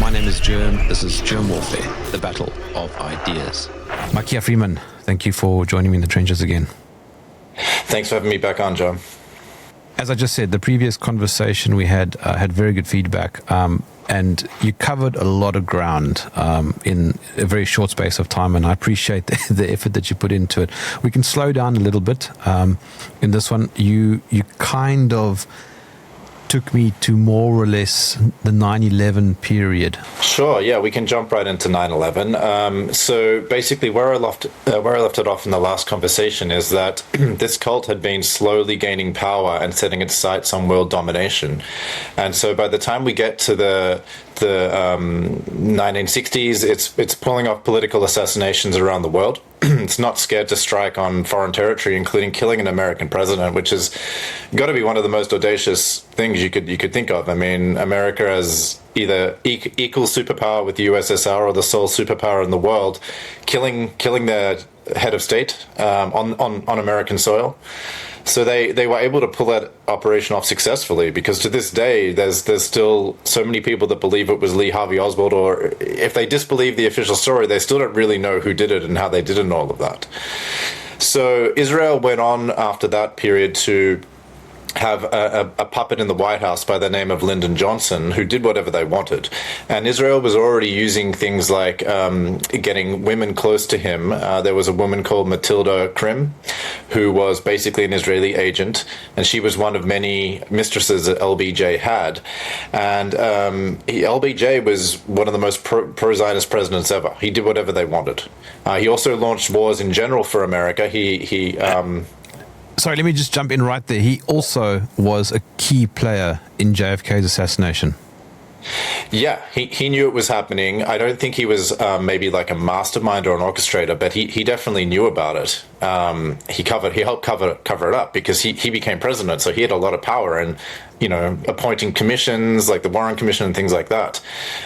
My name is Jerm. This is Germ Warfare, the battle of ideas. Makia Freeman, thank you for joining me in the trenches again. Thanks for having me back on, John. As I just said, the previous conversation we had very good feedback, and you covered a lot of ground in a very short space of time, and I appreciate the effort that you put into it. We can slow down a little bit. In this one, you kind of took me to more or less the 9/11 period. Sure, yeah, we can jump right into 9/11. So basically, where I left it off in the last conversation is that this cult had been slowly gaining power and setting its sights on world domination. And so by the time we get to the 1960s, it's pulling off political assassinations around the world. It's not scared to strike on foreign territory, including killing an American president, which has got to be one of the most audacious things you could think of. I mean, America as either equal superpower with the USSR or the sole superpower in the world, killing their head of state on American soil. So they were able to pull that operation off successfully, because to this day there's still so many people that believe it was Lee Harvey Oswald, or if they disbelieve the official story, they still don't really know who did it and how they did it and all of that. So Israel went on after that period to have a puppet in the White House by the name of Lyndon Johnson, who did whatever they wanted. And Israel was already using things like getting women close to him. There was a woman called Matilda Krim, who was basically an Israeli agent, and she was one of many mistresses that LBJ had. And LBJ was one of the most pro-Zionist presidents ever. He did whatever they wanted. He also launched wars in general for America. Sorry, let me just jump in right there. He also was a key player in JFK's assassination. Yeah, he knew it was happening. I don't think he was maybe like a mastermind or an orchestrator, but he definitely knew about it. He helped cover it up, because he became president, so he had a lot of power, and appointing commissions like the Warren Commission and things like that.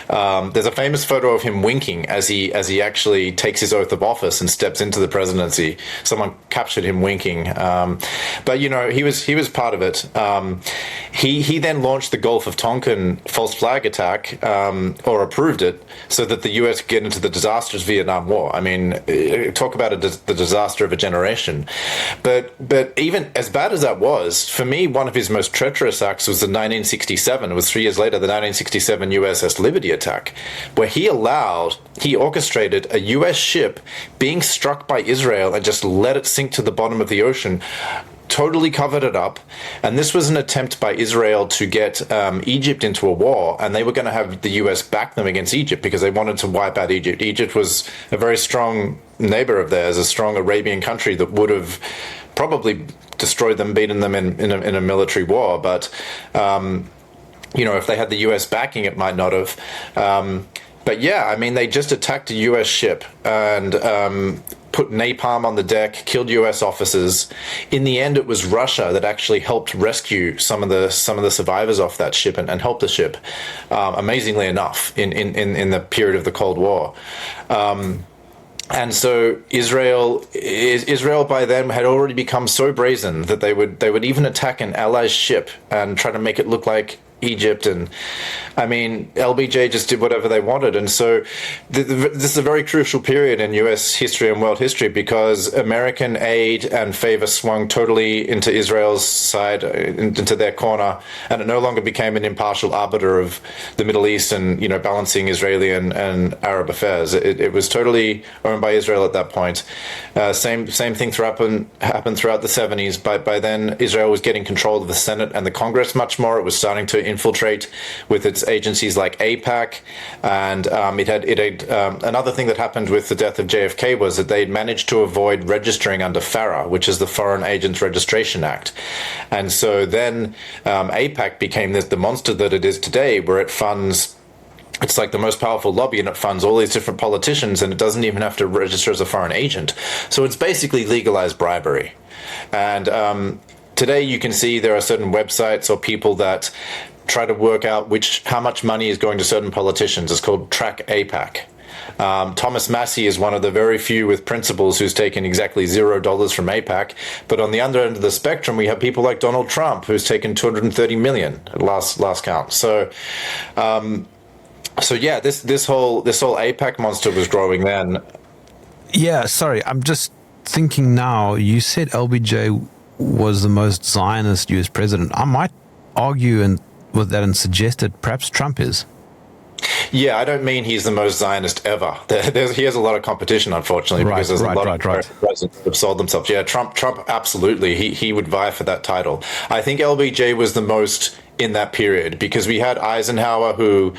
There's a famous photo of him winking as he actually takes his oath of office and steps into the presidency. Someone captured him winking, but he was part of it. He then launched the Gulf of Tonkin false flag attack, or approved it, so that the U.S. could get into the disastrous Vietnam War. I mean, talk about the disaster of a generation. But even as bad as that was, for me, one of his most treacherous acts was the 1967. It was 3 years later, the 1967 USS Liberty attack, where he orchestrated a U.S. ship being struck by Israel and just let it sink to the bottom of the ocean. Totally covered it up, and this was an attempt by Israel to get Egypt into a war, and they were going to have the U.S. back them against Egypt because they wanted to wipe out Egypt. Egypt was a very strong neighbor of theirs, a strong Arabian country that would have probably destroyed them, beaten them in a military war. But if they had the U.S. backing, it might not have. But yeah, I mean, they just attacked a U.S. ship and put napalm on the deck, killed U.S. officers. In the end, it was Russia that actually helped rescue some of the survivors off that ship and help the ship, amazingly enough, in the period of the Cold War. And so Israel by then had already become so brazen that they would even attack an allied ship and try to make it look like Egypt. And I mean, LBJ just did whatever they wanted. And so this is a very crucial period in U.S. history and world history, because American aid and favor swung totally into Israel's side, into their corner, and it no longer became an impartial arbiter of the Middle East and balancing Israeli and Arab affairs. It was totally owned by Israel at that point. Same thing happened throughout the 70s. By then, Israel was getting control of the Senate and the Congress much more. It was starting to infiltrate with its agencies like AIPAC, and another thing that happened with the death of JFK was that they'd managed to avoid registering under FARA, which is the Foreign Agents Registration Act. And so then AIPAC became the monster that it is today, where it funds. It's like the most powerful lobby, and it funds all these different politicians, and it doesn't even have to register as a foreign agent. So it's basically legalized bribery. And today you can see there are certain websites or people that try to work out how much money is going to certain politicians. It's called Track AIPAC. Thomas Massey is one of the very few with principles who's taken exactly $0 from AIPAC. But on the other end of the spectrum, we have people like Donald Trump, who's taken $230 million at last count. So So yeah, this whole APAC monster was growing then. Yeah, sorry, I'm just thinking now. You said LBJ was the most Zionist U.S. president. I might argue with that and suggest that perhaps Trump is. Yeah, I don't mean he's the most Zionist ever. He has a lot of competition, unfortunately, Right, because there's right, a lot right, of right. presidents that have sold themselves. Yeah, Trump absolutely. He would vie for that title. I think LBJ was the most in that period because we had Eisenhower who,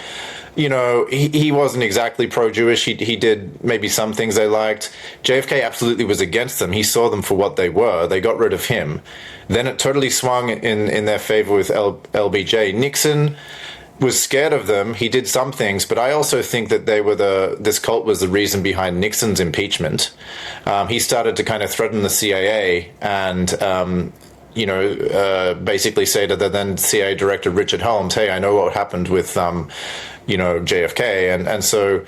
he wasn't exactly pro-Jewish. He did maybe some things they liked. JFK absolutely was against them. He saw them for what they were. They got rid of him. Then it totally swung in their favor with LBJ. Nixon was scared of them. He did some things, but I also think that this cult was the reason behind Nixon's impeachment. He started to kind of threaten the CIA and, basically say to the then CIA director Richard Helms, "Hey, I know what happened with, JFK," and so,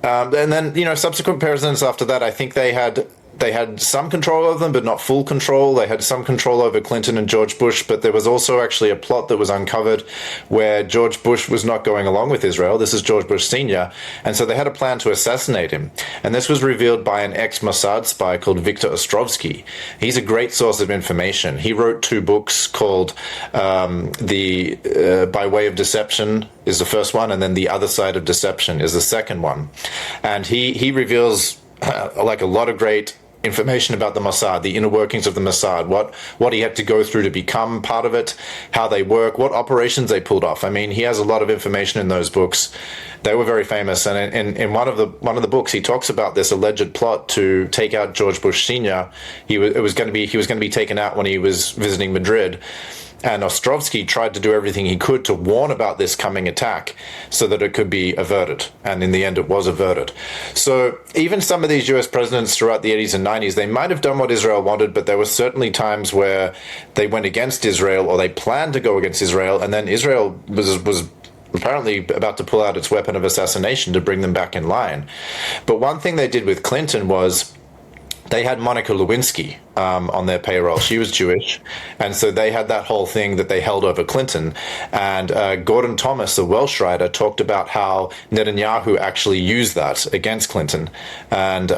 and then subsequent presidents after that, I think they had some control over them, but not full control. They had some control over Clinton and George Bush, but there was also actually a plot that was uncovered where George Bush was not going along with Israel. This is George Bush Sr., and so they had a plan to assassinate him. And this was revealed by an ex-Mossad spy called Viktor Ostrovsky. He's a great source of information. He wrote 2 books called By Way of Deception is the first one, and then The Other Side of Deception is the second one. And he reveals like a lot of great information about the Mossad, the inner workings of the Mossad, what he had to go through to become part of it, how they work, what operations they pulled off. I mean, he has a lot of information in those books. They were very famous, and in one of the books, he talks about this alleged plot to take out George Bush Sr. He was going to be taken out when he was visiting Madrid. And Ostrovsky tried to do everything he could to warn about this coming attack so that it could be averted. And in the end, it was averted. So even some of these US presidents throughout the 80s and 90s, they might have done what Israel wanted, but there were certainly times where they went against Israel or they planned to go against Israel. And then Israel was apparently about to pull out its weapon of assassination to bring them back in line. But one thing they did with Clinton was they had Monica Lewinsky on their payroll. She was Jewish, and so they had that whole thing that they held over Clinton. And Gordon Thomas, the Welsh writer, talked about how Netanyahu actually used that against Clinton. And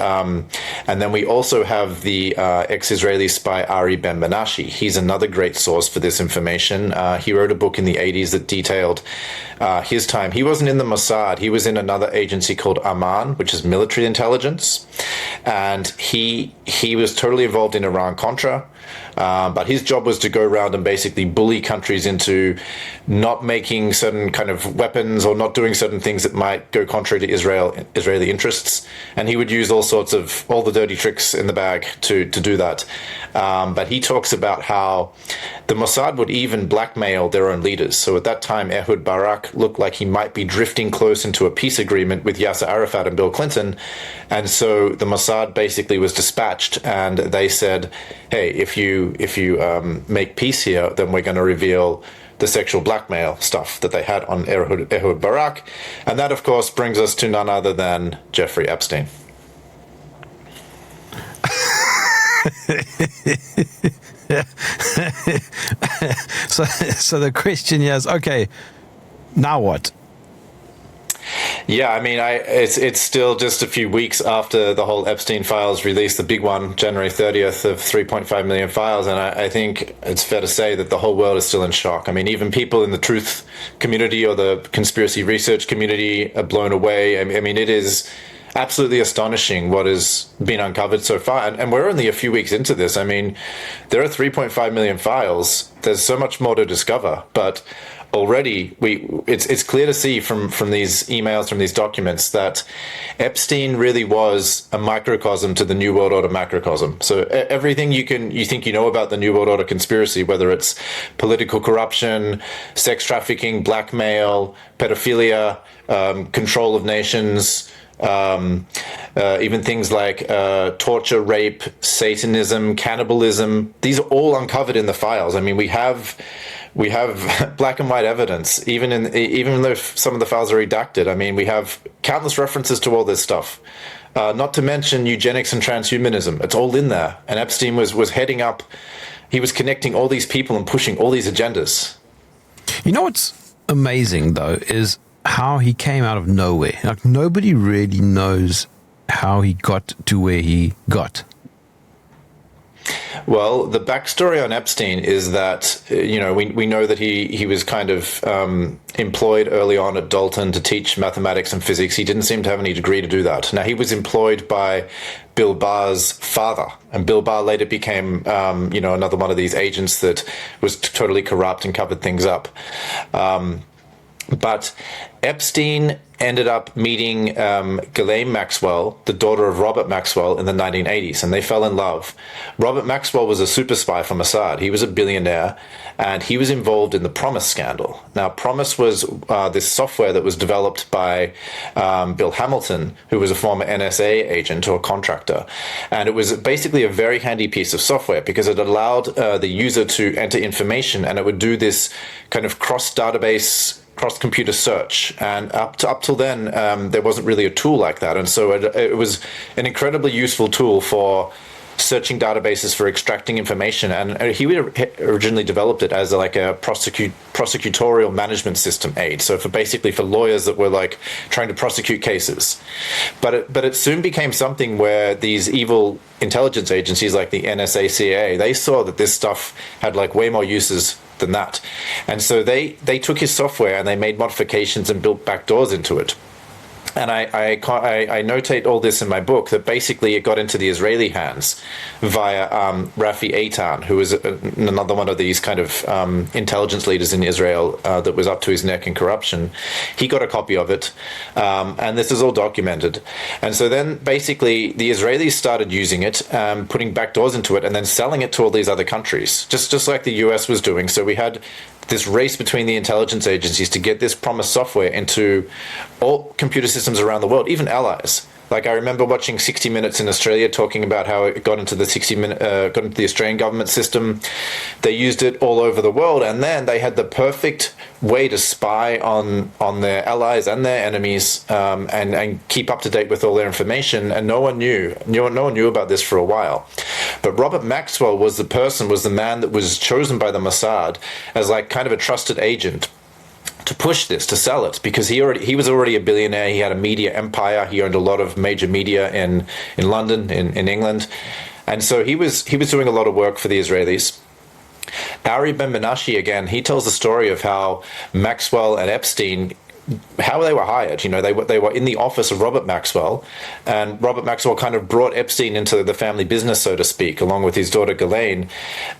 then we also have the ex-Israeli spy Ari Ben Menashi. He's another great source for this information. He wrote a book in the 80s that detailed his time. He wasn't in the Mossad. He was in another agency called Aman, which is military intelligence. And he was totally involved in Iran-Contra, but his job was to go around and basically bully countries into not making certain kind of weapons or not doing certain things that might go contrary to Israeli interests. And he would use all the dirty tricks in the bag to do that. But he talks about how the Mossad would even blackmail their own leaders. So at that time, Ehud Barak looked like he might be drifting close into a peace agreement with Yasser Arafat and Bill Clinton. And so the Mossad basically was dispatched, and they said, "Hey, if you make peace here, then we're going to reveal the sexual blackmail stuff that they had on Ehud Barak." And that, of course, brings us to none other than Jeffrey Epstein. So the question is, okay, now what? Yeah, I mean, it's still just a few weeks after the whole Epstein files released, the big one, January 30th, of 3.5 million files, and I think it's fair to say that the whole world is still in shock. I mean, even people in the truth community or the conspiracy research community are blown away. I mean, it is absolutely astonishing what has been uncovered so far, and we're only a few weeks into this. I mean, there are 3.5 million files. There's so much more to discover, but already it's clear to see from these emails, from these documents, that Epstein really was a microcosm to the New World Order macrocosm. So everything you think you know about the New World Order conspiracy, whether it's political corruption, sex trafficking, blackmail, pedophilia, control of nations, even things like torture, rape, Satanism, cannibalism, these are all uncovered in the files. I mean, we have black and white evidence, even though some of the files are redacted. I mean, we have countless references to all this stuff. Not to mention eugenics and transhumanism. It's all in there. And Epstein was heading up. He was connecting all these people and pushing all these agendas. You know what's amazing, though, is how he came out of nowhere. Like, nobody really knows how he got to where he got. Well, the backstory on Epstein is that, we know that he was kind of employed early on at Dalton to teach mathematics and physics. He didn't seem to have any degree to do that. Now, he was employed by Bill Barr's father, and Bill Barr later became, another one of these agents that was totally corrupt and covered things up. But Epstein ended up meeting Ghislaine Maxwell, the daughter of Robert Maxwell, in the 1980s, and they fell in love. Robert Maxwell was a super spy for Mossad. He was a billionaire, and he was involved in the Promise scandal. Now, Promise was this software that was developed by Bill Hamilton, who was a former NSA agent or contractor. And it was basically a very handy piece of software because it allowed the user to enter information, and it would do this kind of cross-database, cross-computer search, and up till then, there wasn't really a tool like that, and so it was an incredibly useful tool for searching databases for extracting information. And he originally developed it as like a prosecutorial management system aid, so for lawyers that were like trying to prosecute cases. But it soon became something where these evil intelligence agencies like the NSA, CIA, they saw that this stuff had like way more uses than that. And so they took his software and they made modifications and built backdoors into it. And I notate all this in my book, that basically it got into the Israeli hands via Rafi Eitan, who was another one of these kind of intelligence leaders in Israel that was up to his neck in corruption. He got a copy of it, and this is all documented. And so then basically the Israelis started using it, putting backdoors into it, and then selling it to all these other countries, just like the US was doing. So we had this race between the intelligence agencies to get this Promise software into all computer systems around the world, even allies. Like, I remember watching 60 Minutes in Australia talking about how it got into the got into the Australian government system. They used it all over the world, and then they had the perfect way to spy on their allies and their enemies, and keep up to date with all their information. And no one knew about this for a while. But Robert Maxwell was the man that was chosen by the Mossad as like kind of a trusted agent to push this, to sell it, because he was already a billionaire. He had a media empire. He owned a lot of major media in London, in England, and so he was doing a lot of work for the Israelis. Ari Ben Menashe, again, he tells the story of how Maxwell and Epstein, how they were hired. They were in the office of Robert Maxwell, and Robert Maxwell kind of brought Epstein into the family business, so to speak, along with his daughter Ghislaine.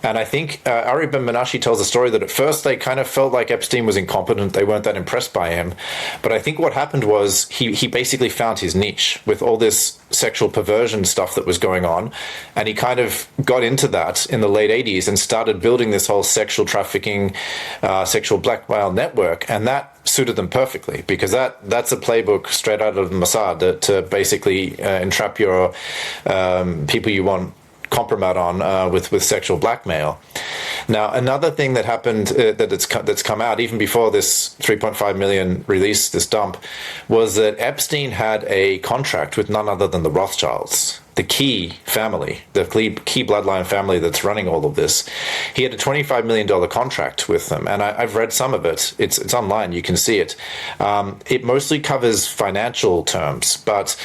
And I think Ari Ben Menashe tells the story that at first they kind of felt like Epstein was incompetent. They weren't that impressed by him. But I think what happened was he basically found his niche with all this sexual perversion stuff that was going on, and he kind of got into that in the late 80s and started building this whole sexual trafficking, sexual blackmail network, and that suited them perfectly, because that's a playbook straight out of the Mossad to basically entrap your people you want compromise on with sexual blackmail. Now, another thing that happened that's come out even before this 3.5 million release, this dump, was that Epstein had a contract with none other than the Rothschilds, the key family, the key bloodline family that's running all of this. He had a $25 million contract with them, and I've read some of it. It's online, you can see it. It mostly covers financial terms, but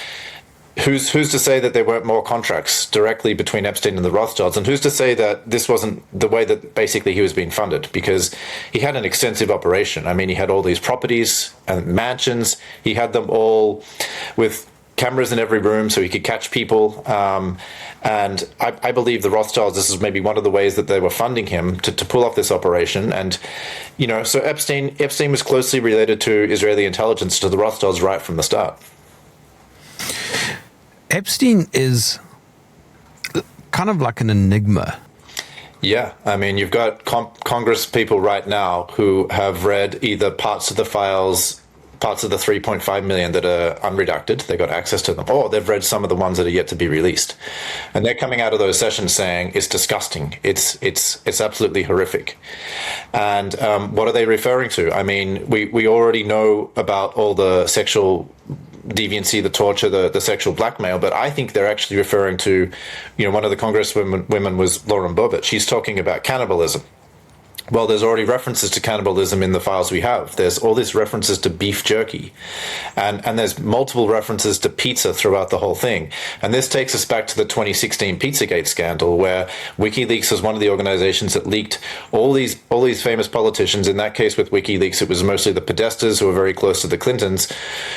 who's to say that there weren't more contracts directly between Epstein and the Rothschilds? And who's to say that this wasn't the way that basically he was being funded? Because he had an extensive operation. I mean, he had all these properties and mansions. He had them all with cameras in every room so he could catch people. And I believe the Rothschilds, this is maybe one of the ways that they were funding him to pull off this operation. And, so Epstein was closely related to Israeli intelligence, to the Rothschilds right from the start. Epstein is kind of like an enigma. Yeah, I mean, you've got Congress people right now who have read either parts of the files, parts of the 3.5 million that are unredacted, they got access to them, or they've read some of the ones that are yet to be released. And they're coming out of those sessions saying it's disgusting, it's absolutely horrific. And what are they referring to? I mean, we already know about all the sexual deviancy, the torture, the sexual blackmail, but I think they're actually referring to, one of the congresswomen was Lauren Boebert. She's talking about cannibalism, Well, there's already references to cannibalism in the files we have. There's all these references to beef jerky. And there's multiple references to pizza throughout the whole thing. And this takes us back to the 2016 Pizzagate scandal, where WikiLeaks was one of the organizations that leaked all these famous politicians. In that case, with WikiLeaks, it was mostly the Podestas, who were very close to the Clintons,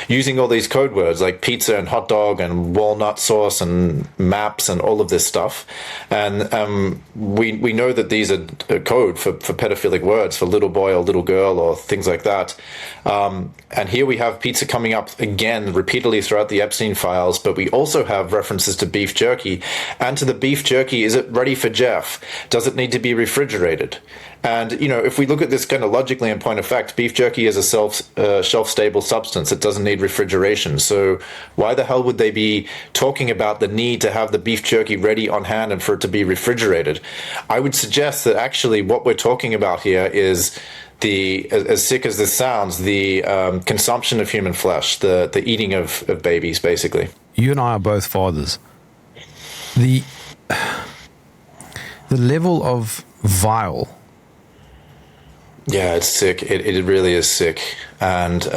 using all these code words like pizza and hot dog and walnut sauce and maps and all of this stuff. And we know that these are code for pedophilic words, for little boy or little girl or things like that. And here we have pizza coming up again repeatedly throughout the Epstein files, but we also have references to beef jerky. And to the beef jerky, is it ready for Jeff? Does it need to be refrigerated? And, if we look at this kind of logically in point of fact, beef jerky is a shelf-stable substance. It doesn't need refrigeration. So why the hell would they be talking about the need to have the beef jerky ready on hand and for it to be refrigerated? I would suggest that actually what we're talking about here is as sick as this sounds, the consumption of human flesh, the eating of babies, basically. You and I are both fathers. The level of vile. Yeah, it's sick. It really is sick. And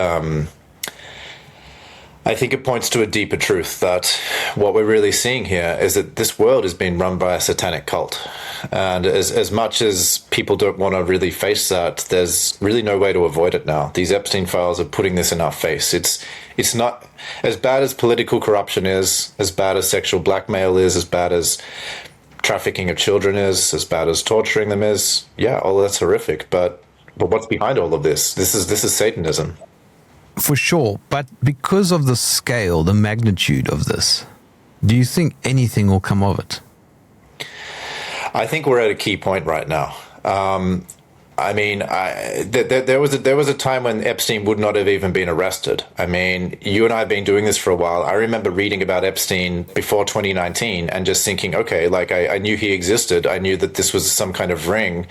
I think it points to a deeper truth that what we're really seeing here is that this world is being run by a satanic cult. And as much as people don't want to really face that, there's really no way to avoid it now. These Epstein files are putting this in our face. It's not as bad as political corruption is, as bad as sexual blackmail is, as bad as trafficking of children is, as bad as torturing them is. Yeah, all that's horrific. But what's behind all of this? This is Satanism. For sure, but because of the scale, the magnitude of this, do you think anything will come of it? I think we're at a key point right now. There was a time when Epstein would not have even been arrested. I mean, you and I have been doing this for a while. I remember reading about Epstein before 2019 and just thinking, okay, like I knew he existed. I knew that this was some kind of ring,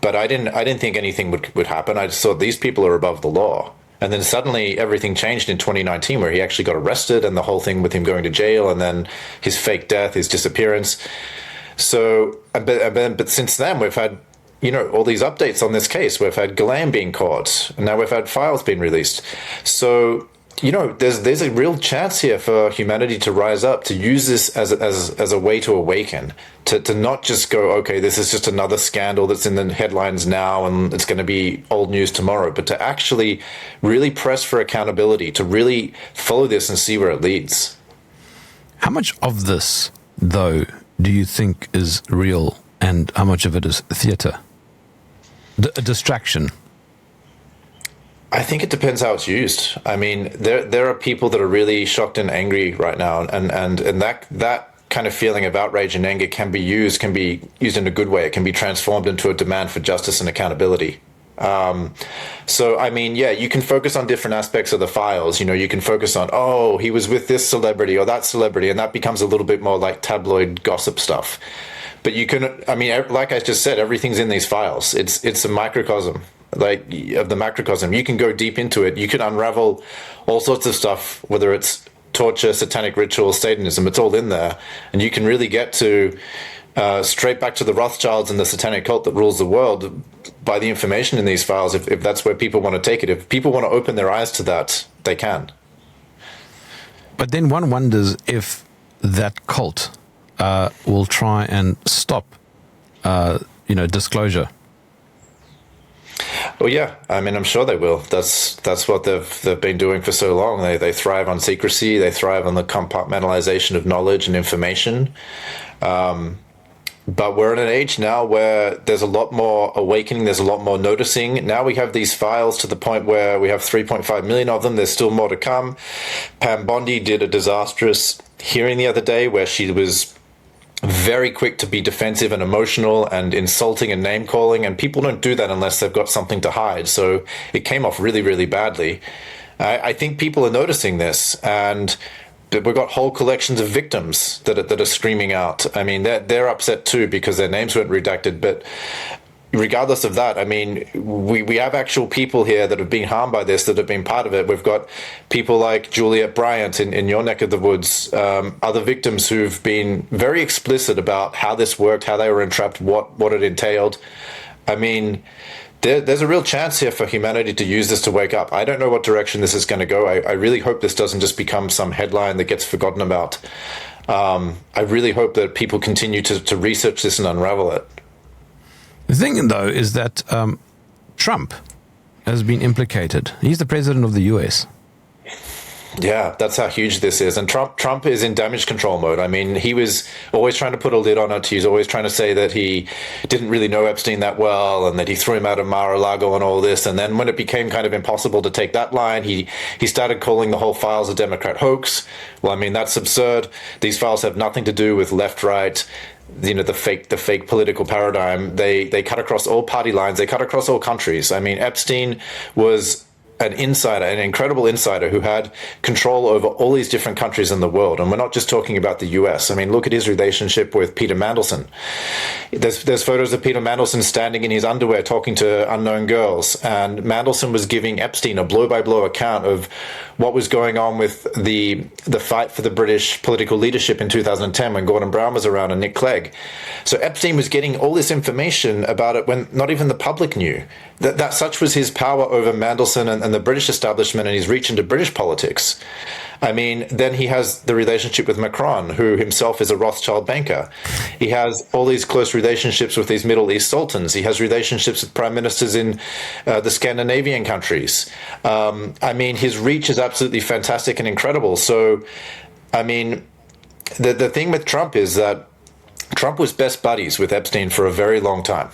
but I didn't think anything would happen. I just thought these people are above the law. And then suddenly everything changed in 2019, where he actually got arrested, and the whole thing with him going to jail, and then his fake death, his disappearance. So, but since then we've had, all these updates on this case. We've had Ghislaine being caught, and now we've had files being released. So, there's a real chance here for humanity to rise up, to use this as a way to awaken, to not just go, okay, this is just another scandal that's in the headlines now and it's going to be old news tomorrow, but to actually really press for accountability, to really follow this and see where it leads. How much of this, though, do you think is real and how much of it is theater? A distraction? I think it depends how it's used. I mean, there are people that are really shocked and angry right now, and that kind of feeling of outrage and anger can be used in a good way. It can be transformed into a demand for justice and accountability. So, I mean, yeah, you can focus on different aspects of the files. You can focus on, oh, he was with this celebrity or that celebrity, and that becomes a little bit more like tabloid gossip stuff. But you can, I mean, like I just said, everything's in these files. It's a microcosm, like of the macrocosm. You can go deep into it. You can unravel all sorts of stuff, whether it's torture, satanic rituals, Satanism. It's all in there, and you can really get to straight back to the Rothschilds and the satanic cult that rules the world by the information in these files. If that's where people want to take it, if people want to open their eyes to that, they can. But then one wonders if that cult will try and stop, disclosure. Well, yeah. I mean, I'm sure they will. That's what they've been doing for so long. They thrive on secrecy. They thrive on the compartmentalization of knowledge and information. But we're in an age now where there's a lot more awakening. There's a lot more noticing. Now we have these files to the point where we have 3.5 million of them. There's still more to come. Pam Bondi did a disastrous hearing the other day where she was very quick to be defensive and emotional and insulting and name calling, and people don't do that unless they've got something to hide. So it came off really, really badly. I think people are noticing this, and we've got whole collections of victims that are screaming out. I mean, they're upset too because their names weren't redacted, but regardless of that, I mean, we have actual people here that have been harmed by this, that have been part of it. We've got people like Juliet Bryant in your neck of the woods, other victims who've been very explicit about how this worked, how they were entrapped, what it entailed. I mean, there's a real chance here for humanity to use this to wake up. I don't know what direction this is going to go. I really hope this doesn't just become some headline that gets forgotten about. I really hope that people continue to research this and unravel it. The thing, though, is that Trump has been implicated. He's the president of the US. Yeah, that's how huge this is. And Trump is in damage control mode. I mean, he was always trying to put a lid on it. He was always trying to say that he didn't really know Epstein that well and that he threw him out of Mar-a-Lago and all this. And then when it became kind of impossible to take that line, he started calling the whole files a Democrat hoax. Well, I mean, that's absurd. These files have nothing to do with left, right, the fake political paradigm. They cut across all party lines. They cut across all countries. I mean, Epstein was an insider, an incredible insider who had control over all these different countries in the world. And we're not just talking about the US. I mean, look at his relationship with Peter Mandelson. There's photos of Peter Mandelson standing in his underwear talking to unknown girls. And Mandelson was giving Epstein a blow-by-blow account of what was going on with the fight for the British political leadership in 2010 when Gordon Brown was around and Nick Clegg. So Epstein was getting all this information about it when not even the public knew. That such was his power over Mandelson and the British establishment and his reach into British politics. I mean, then he has the relationship with Macron, who himself is a Rothschild banker. He has all these close relationships with these Middle East sultans. He has relationships with prime ministers in the Scandinavian countries. I mean, his reach is absolutely fantastic and incredible. So, I mean, the thing with Trump is that Trump was best buddies with Epstein for a very long time.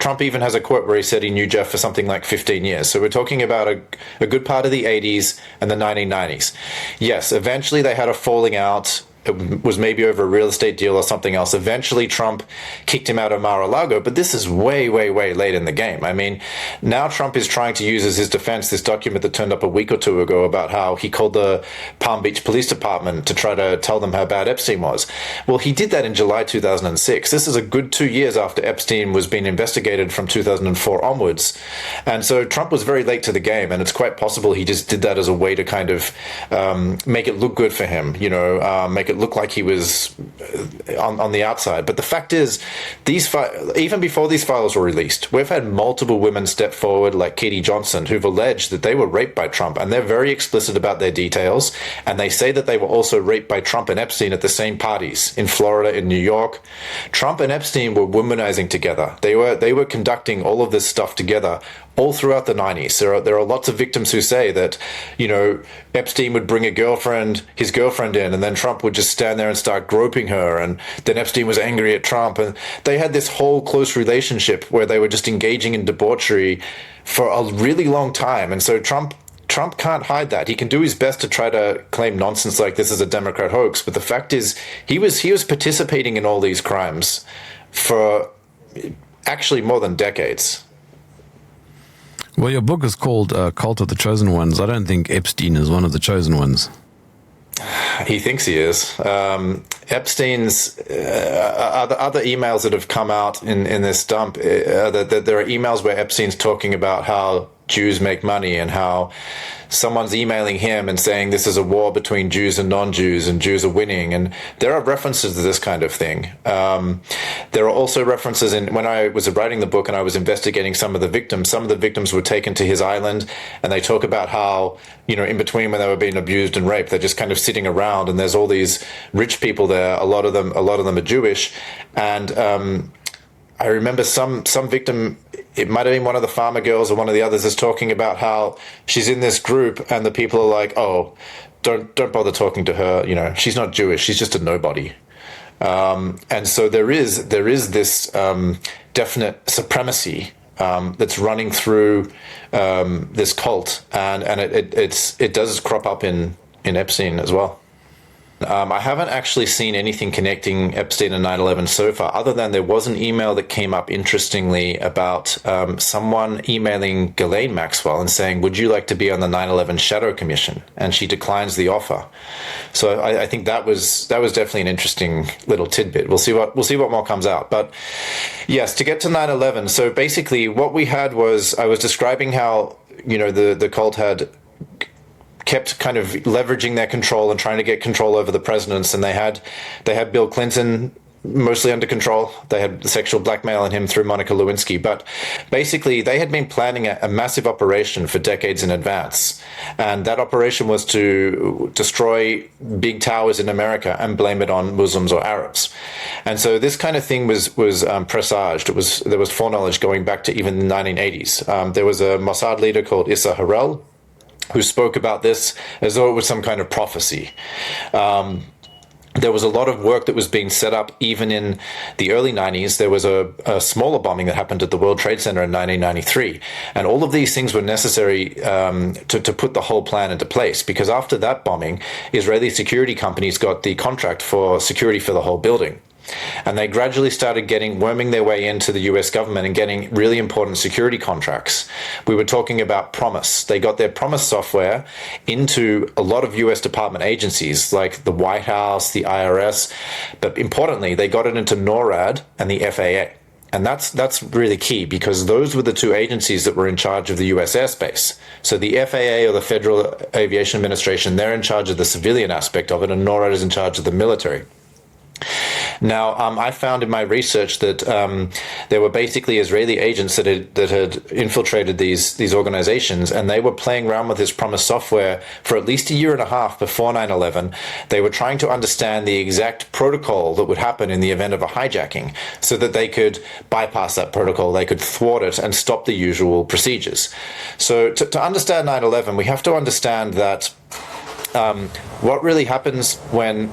Trump even has a quote where he said he knew Jeff for something like 15 years. So we're talking about a good part of the 80s and the 1990s. Yes, eventually they had a falling out. It was maybe over a real estate deal or something else. Eventually, Trump kicked him out of Mar-a-Lago, but this is way, way, way late in the game. I mean, now Trump is trying to use as his defense this document that turned up a week or two ago about how he called the Palm Beach Police Department to try to tell them how bad Epstein was. Well, he did that in July 2006. This is a good 2 years after Epstein was being investigated from 2004 onwards. And so Trump was very late to the game, and it's quite possible he just did that as a way to kind of make it look good for him, make it look like he was on the outside. But the fact is, even before these files were released, we've had multiple women step forward, like Katie Johnson, who've alleged that they were raped by Trump, and they're very explicit about their details. And they say that they were also raped by Trump and Epstein at the same parties in Florida, in New York. Trump and Epstein were womanizing together. They were conducting all of this stuff together all throughout the 90s. There are lots of victims who say that, Epstein would bring his girlfriend in, and then Trump would just stand there and start groping her, and then Epstein was angry at Trump, and they had this whole close relationship where they were just engaging in debauchery for a really long time. And so Trump can't hide that. He can do his best to try to claim nonsense like this is a Democrat hoax, but the fact is he was participating in all these crimes for actually more than decades. Well, your book is called Cult of the Chosen Ones. I don't think Epstein is one of the chosen ones. He thinks he is. Epstein's other emails that have come out in this dump, there are emails where Epstein's talking about how Jews make money and how someone's emailing him and saying this is a war between Jews and non-Jews and Jews are winning. And there are references to this kind of thing. There are also references when I was writing the book and I was investigating some of the victims were taken to his island, and they talk about how, in between when they were being abused and raped, they're just kind of sitting around, and there's all these rich people there. A lot of them are Jewish. And I remember some victim, it might have been one of the farmer girls or one of the others, is talking about how she's in this group and the people are like, oh, don't bother talking to her. She's not Jewish. She's just a nobody. And so there is this definite supremacy that's running through this cult, and it does crop up in Epstein as well. I haven't actually seen anything connecting Epstein and 9/11 so far, other than there was an email that came up interestingly about someone emailing Ghislaine Maxwell and saying, would you like to be on the 9/11 Shadow Commission? And she declines the offer. So I think that was definitely an interesting little tidbit. We'll see what more comes out. But yes, to get to 9/11, so basically what we had was, I was describing how, the cult had kept kind of leveraging their control and trying to get control over the presidents, and they had Bill Clinton mostly under control. They had sexual blackmail in him through Monica Lewinsky. But basically, they had been planning a massive operation for decades in advance. And that operation was to destroy big towers in America and blame it on Muslims or Arabs. And so this kind of thing was presaged. There was foreknowledge going back to even the 1980s. There was a Mossad leader called Issa Harel who spoke about this as though it was some kind of prophecy. There was a lot of work that was being set up even in the early 90s. There was a smaller bombing that happened at the World Trade Center in 1993. And all of these things were necessary to put the whole plan into place, because after that bombing, Israeli security companies got the contract for security for the whole building. And they gradually started worming their way into the US government and getting really important security contracts. We were talking about Promise. They got their Promise software into a lot of US department agencies like the White House, the IRS, but importantly, they got it into NORAD and the FAA. And that's really key, because those were the two agencies that were in charge of the US airspace. So the FAA, or the Federal Aviation Administration, they're in charge of the civilian aspect of it, and NORAD is in charge of the military. Now, I found in my research that there were basically Israeli agents that had infiltrated these organizations, and they were playing around with this Promise software for at least a year and a half before 9/11. They were trying to understand the exact protocol that would happen in the event of a hijacking, so that they could bypass that protocol, they could thwart it and stop the usual procedures. So to understand 9/11, we have to understand that what really happens when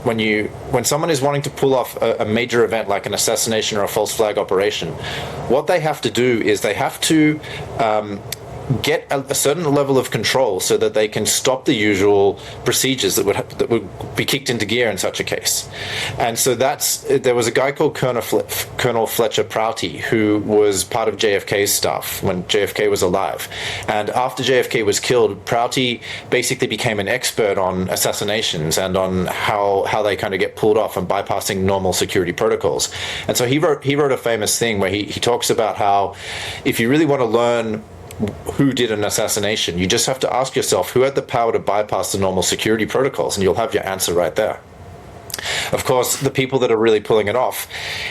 someone is wanting to pull off a major event like an assassination or a false flag operation. What they have to do is they have to get a certain level of control so that they can stop the usual procedures that would be kicked into gear in such a case. And so there was a guy called Colonel Fletcher Prouty, who was part of JFK's staff when JFK was alive. And after JFK was killed, Prouty basically became an expert on assassinations and on how they kind of get pulled off and bypassing normal security protocols. And so he wrote a famous thing where he talks about how if you really want to learn who did an assassination, you just have to ask yourself who had the power to bypass the normal security protocols, and you'll have your answer right there. Of course, the people that are really pulling it off,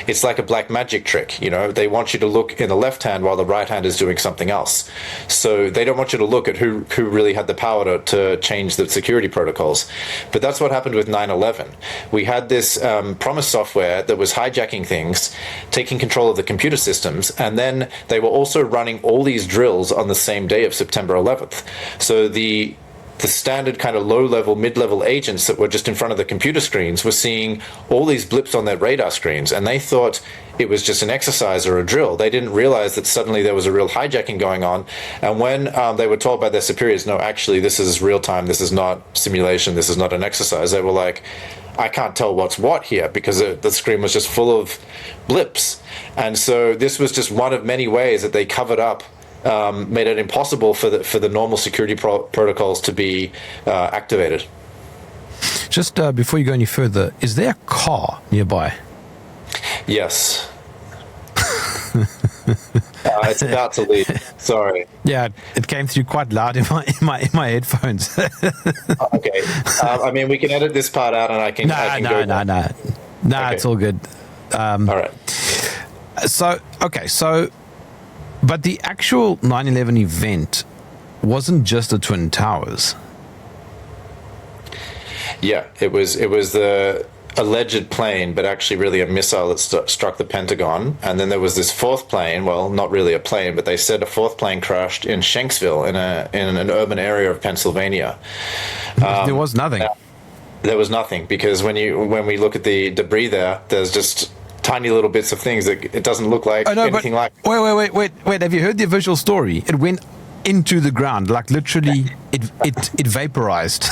it's like a black magic trick. They want you to look in the left hand while the right hand is doing something else. So they don't want you to look at who really had the power to change the security protocols. But that's what happened with 9/11. We had this Promise software that was hijacking things, taking control of the computer systems, and then they were also running all these drills on the same day of September 11th. So the standard kind of low-level, mid-level agents that were just in front of the computer screens were seeing all these blips on their radar screens, and they thought it was just an exercise or a drill. They didn't realize that suddenly there was a real hijacking going on. And when they were told by their superiors, no, actually, this is real time, this is not simulation, this is not an exercise, they were like, I can't tell what's what here, because the screen was just full of blips. And so this was just one of many ways that they covered up, made it impossible for the normal security protocols to be activated. Just before you go any further, is there a car nearby? Yes. It's about to leave. Sorry. Yeah, it came through quite loud in my headphones. Okay. I mean, we can edit this part out, and I can go. No. Okay. It's all good. All right. But the actual 9/11 event wasn't just the Twin Towers. Yeah, it was the alleged plane, but actually really a missile that struck the Pentagon. And then there was this fourth plane, well, not really a plane, but they said a fourth plane crashed in Shanksville in an urban area of Pennsylvania. There was nothing. There was nothing, because when we look at the debris there's just tiny little bits of things that it doesn't look like anything like. Wait! Have you heard the official story? It went into the ground, like literally, it vaporized.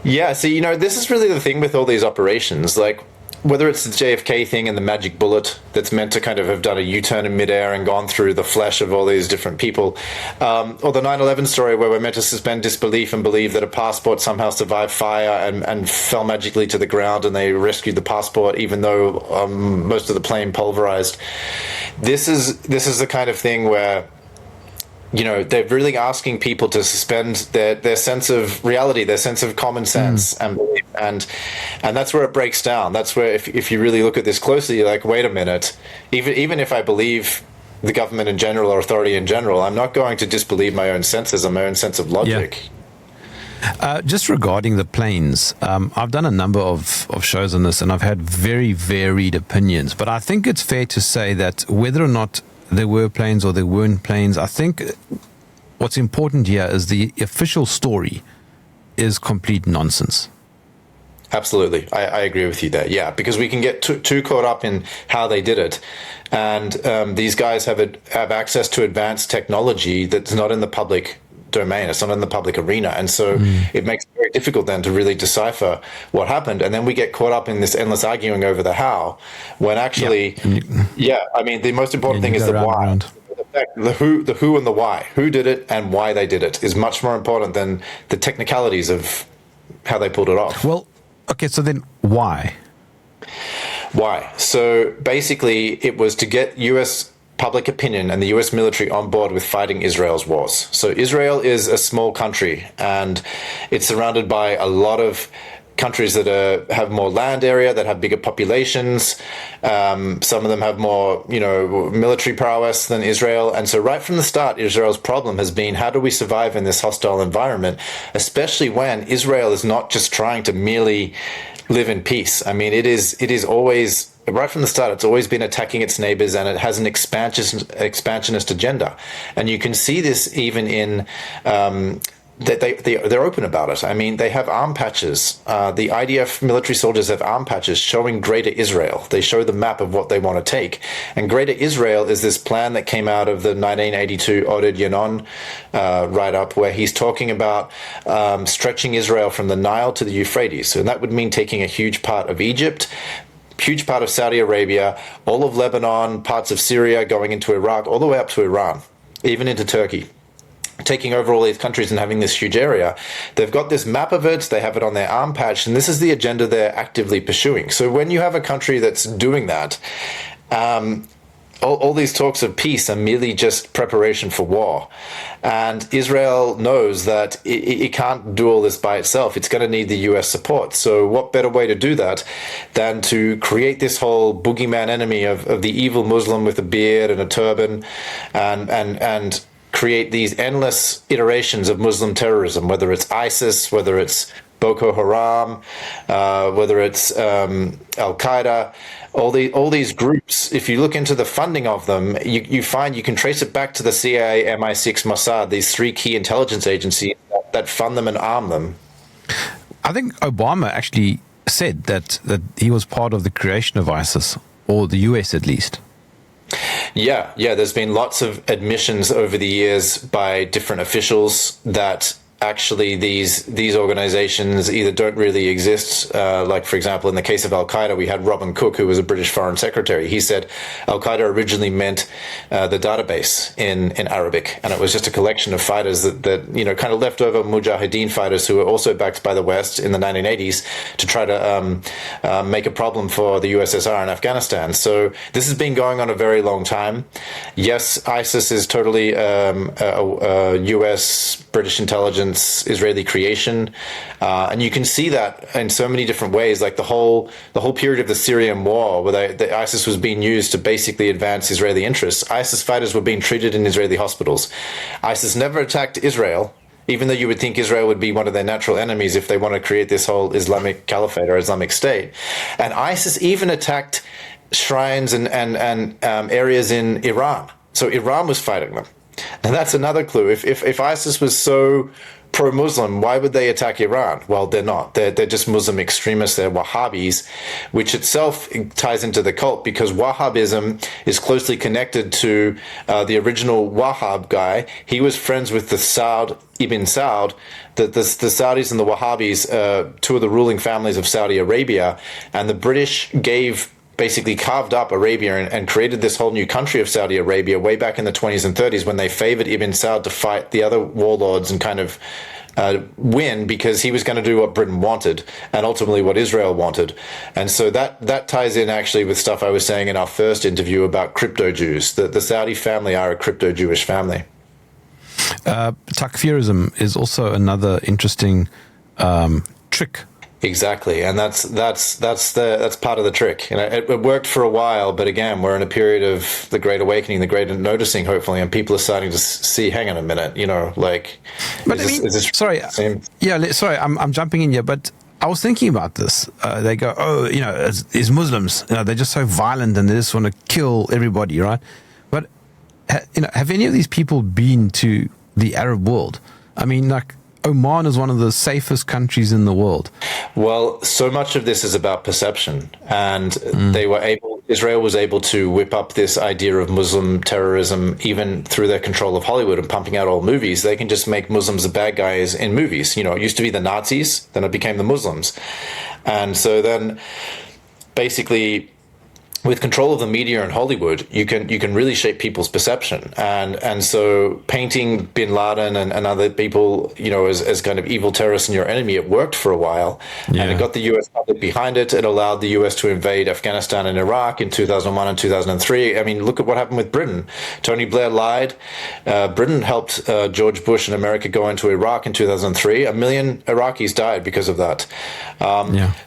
Yeah, so this is really the thing with all these operations, like whether it's the JFK thing and the magic bullet that's meant to kind of have done a U-turn in midair and gone through the flesh of all these different people, or the 9/11 story where we're meant to suspend disbelief and believe that a passport somehow survived fire and fell magically to the ground, and they rescued the passport even though most of the plane pulverized. This is the kind of thing where they're really asking people to suspend their sense of reality, their sense of common sense and belief. And that's where it breaks down. That's where, if you really look at this closely, you're like, wait a minute, even if I believe the government in general or authority in general, I'm not going to disbelieve my own senses and my own sense of logic. Yeah. Just regarding the planes, I've done a number of shows on this, and I've had very varied opinions. But I think it's fair to say that whether or not there were planes or there weren't planes, I think what's important here is the official story is complete nonsense. Absolutely. I agree with you there. Yeah, because we can get too caught up in how they did it. And these guys have access to advanced technology that's not in the public domain. It's not in the public arena. And so it makes it very difficult then to really decipher what happened. And then we get caught up in this endless arguing over the how, when actually, I mean, the most important thing is the why. The who and the why. Who did it and why they did it is much more important than the technicalities of how they pulled it off. Well, okay, so then why? Why? So basically, it was to get U.S. public opinion and the U.S. military on board with fighting Israel's wars. So Israel is a small country, and it's surrounded by a lot of countries that have more land area, that have bigger populations. Some of them have more, military prowess than Israel. And so right from the start, Israel's problem has been, how do we survive in this hostile environment, especially when Israel is not just trying to merely live in peace. I mean, it is always, right from the start, it's always been attacking its neighbors, and it has an expansionist agenda. And you can see this even in they're open about it. I mean, they have arm patches. The IDF military soldiers have arm patches showing Greater Israel. They show the map of what they want to take. And Greater Israel is this plan that came out of the 1982 Oded Yanon write-up, where he's talking about stretching Israel from the Nile to the Euphrates. And that would mean taking a huge part of Egypt, huge part of Saudi Arabia, all of Lebanon, parts of Syria, going into Iraq, all the way up to Iran, even into Turkey. Taking over all these countries and having this huge area. They've got this map of it, they have it on their arm patch, and this is the agenda they're actively pursuing. So when you have a country that's doing that, all these talks of peace are merely just preparation for war. And Israel knows that it can't do all this by itself. It's going to need the US support. So what better way to do that than to create this whole boogeyman enemy of the evil Muslim with a beard and a turban, and create these endless iterations of Muslim terrorism, whether it's ISIS, whether it's Boko Haram, whether it's Al-Qaeda, all these groups. If you look into the funding of them, you find you can trace it back to the CIA, MI6, Mossad, these three key intelligence agencies that fund them and arm them. I think Obama actually said that he was part of the creation of ISIS, or the US at least. Yeah. There's been lots of admissions over the years by different officials that actually these organizations either don't really exist. Like, for example, in the case of Al-Qaeda, we had Robin Cook, who was a British foreign secretary. He said Al-Qaeda originally meant the database in Arabic, and it was just a collection of fighters that kind of leftover Mujahideen fighters who were also backed by the West in the 1980s to try to make a problem for the USSR in Afghanistan. So this has been going on a very long time. Yes, ISIS is totally a US, British intelligence, Israeli creation, and you can see that in so many different ways. Like the whole period of the Syrian war, where the ISIS was being used to basically advance Israeli interests. ISIS fighters were being treated in Israeli hospitals. ISIS never attacked Israel, even though you would think Israel would be one of their natural enemies if they want to create this whole Islamic caliphate or Islamic state. And ISIS even attacked shrines and areas in Iran. So Iran was fighting them. And that's another clue. If ISIS was so pro-Muslim, why would they attack Iran? Well, they're not. They're just Muslim extremists. They're Wahhabis, which itself ties into the cult, because Wahhabism is closely connected to the original Wahhab guy. He was friends with the Saud ibn Saud. The Saudis and the Wahhabis, two of the ruling families of Saudi Arabia, and the British basically carved up Arabia and created this whole new country of Saudi Arabia way back in the 20s and 30s, when they favored Ibn Saud to fight the other warlords and kind of win, because he was going to do what Britain wanted and ultimately what Israel wanted. And so that ties in actually with stuff I was saying in our first interview about crypto Jews. The Saudi family are a crypto Jewish family. Takfirism is also another interesting trick. Exactly, and that's part of the trick. It worked for a while, but again, we're in a period of the Great Awakening, the Great Noticing, hopefully, and people are starting to see. Hang on a minute, like. But sorry, I'm jumping in here, but I was thinking about this. They go, it's Muslims. They're just so violent and they just want to kill everybody, right? But have any of these people been to the Arab world? I mean, like, Oman is one of the safest countries in the world. Well, so much of this is about perception, and Israel was able to whip up this idea of Muslim terrorism even through their control of Hollywood and pumping out old movies. They can just make Muslims the bad guys in movies. It used to be the Nazis, then it became the Muslims. And so then basically, with control of the media in Hollywood, you can really shape people's perception, and so painting Bin Laden and other people, as kind of evil terrorists and your enemy, it worked for a while, and it got the U.S. public behind it. It allowed the U.S. to invade Afghanistan and Iraq in 2001 and 2003. I mean, look at what happened with Britain. Tony Blair lied. Britain helped George Bush and America go into Iraq in 2003. 1 million Iraqis died because of that.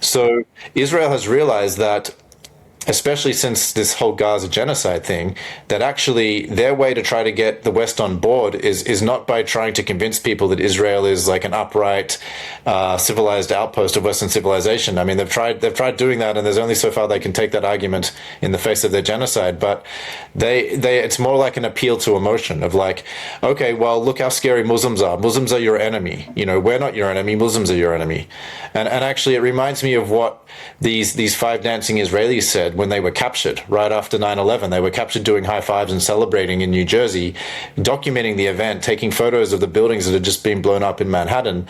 So Israel has realized that, especially since this whole Gaza genocide thing, that actually their way to try to get the West on board is not by trying to convince people that Israel is like an upright, civilized outpost of Western civilization. I mean, they've tried doing that, and there's only so far they can take that argument in the face of their genocide. But it's more like an appeal to emotion of like, okay, well, look how scary Muslims are. Muslims are your enemy. We're not your enemy. Muslims are your enemy. And actually, it reminds me of what these five dancing Israelis said when they were captured right after 9/11. They were captured doing high fives and celebrating in New Jersey, documenting the event, taking photos of the buildings that had just been blown up in Manhattan.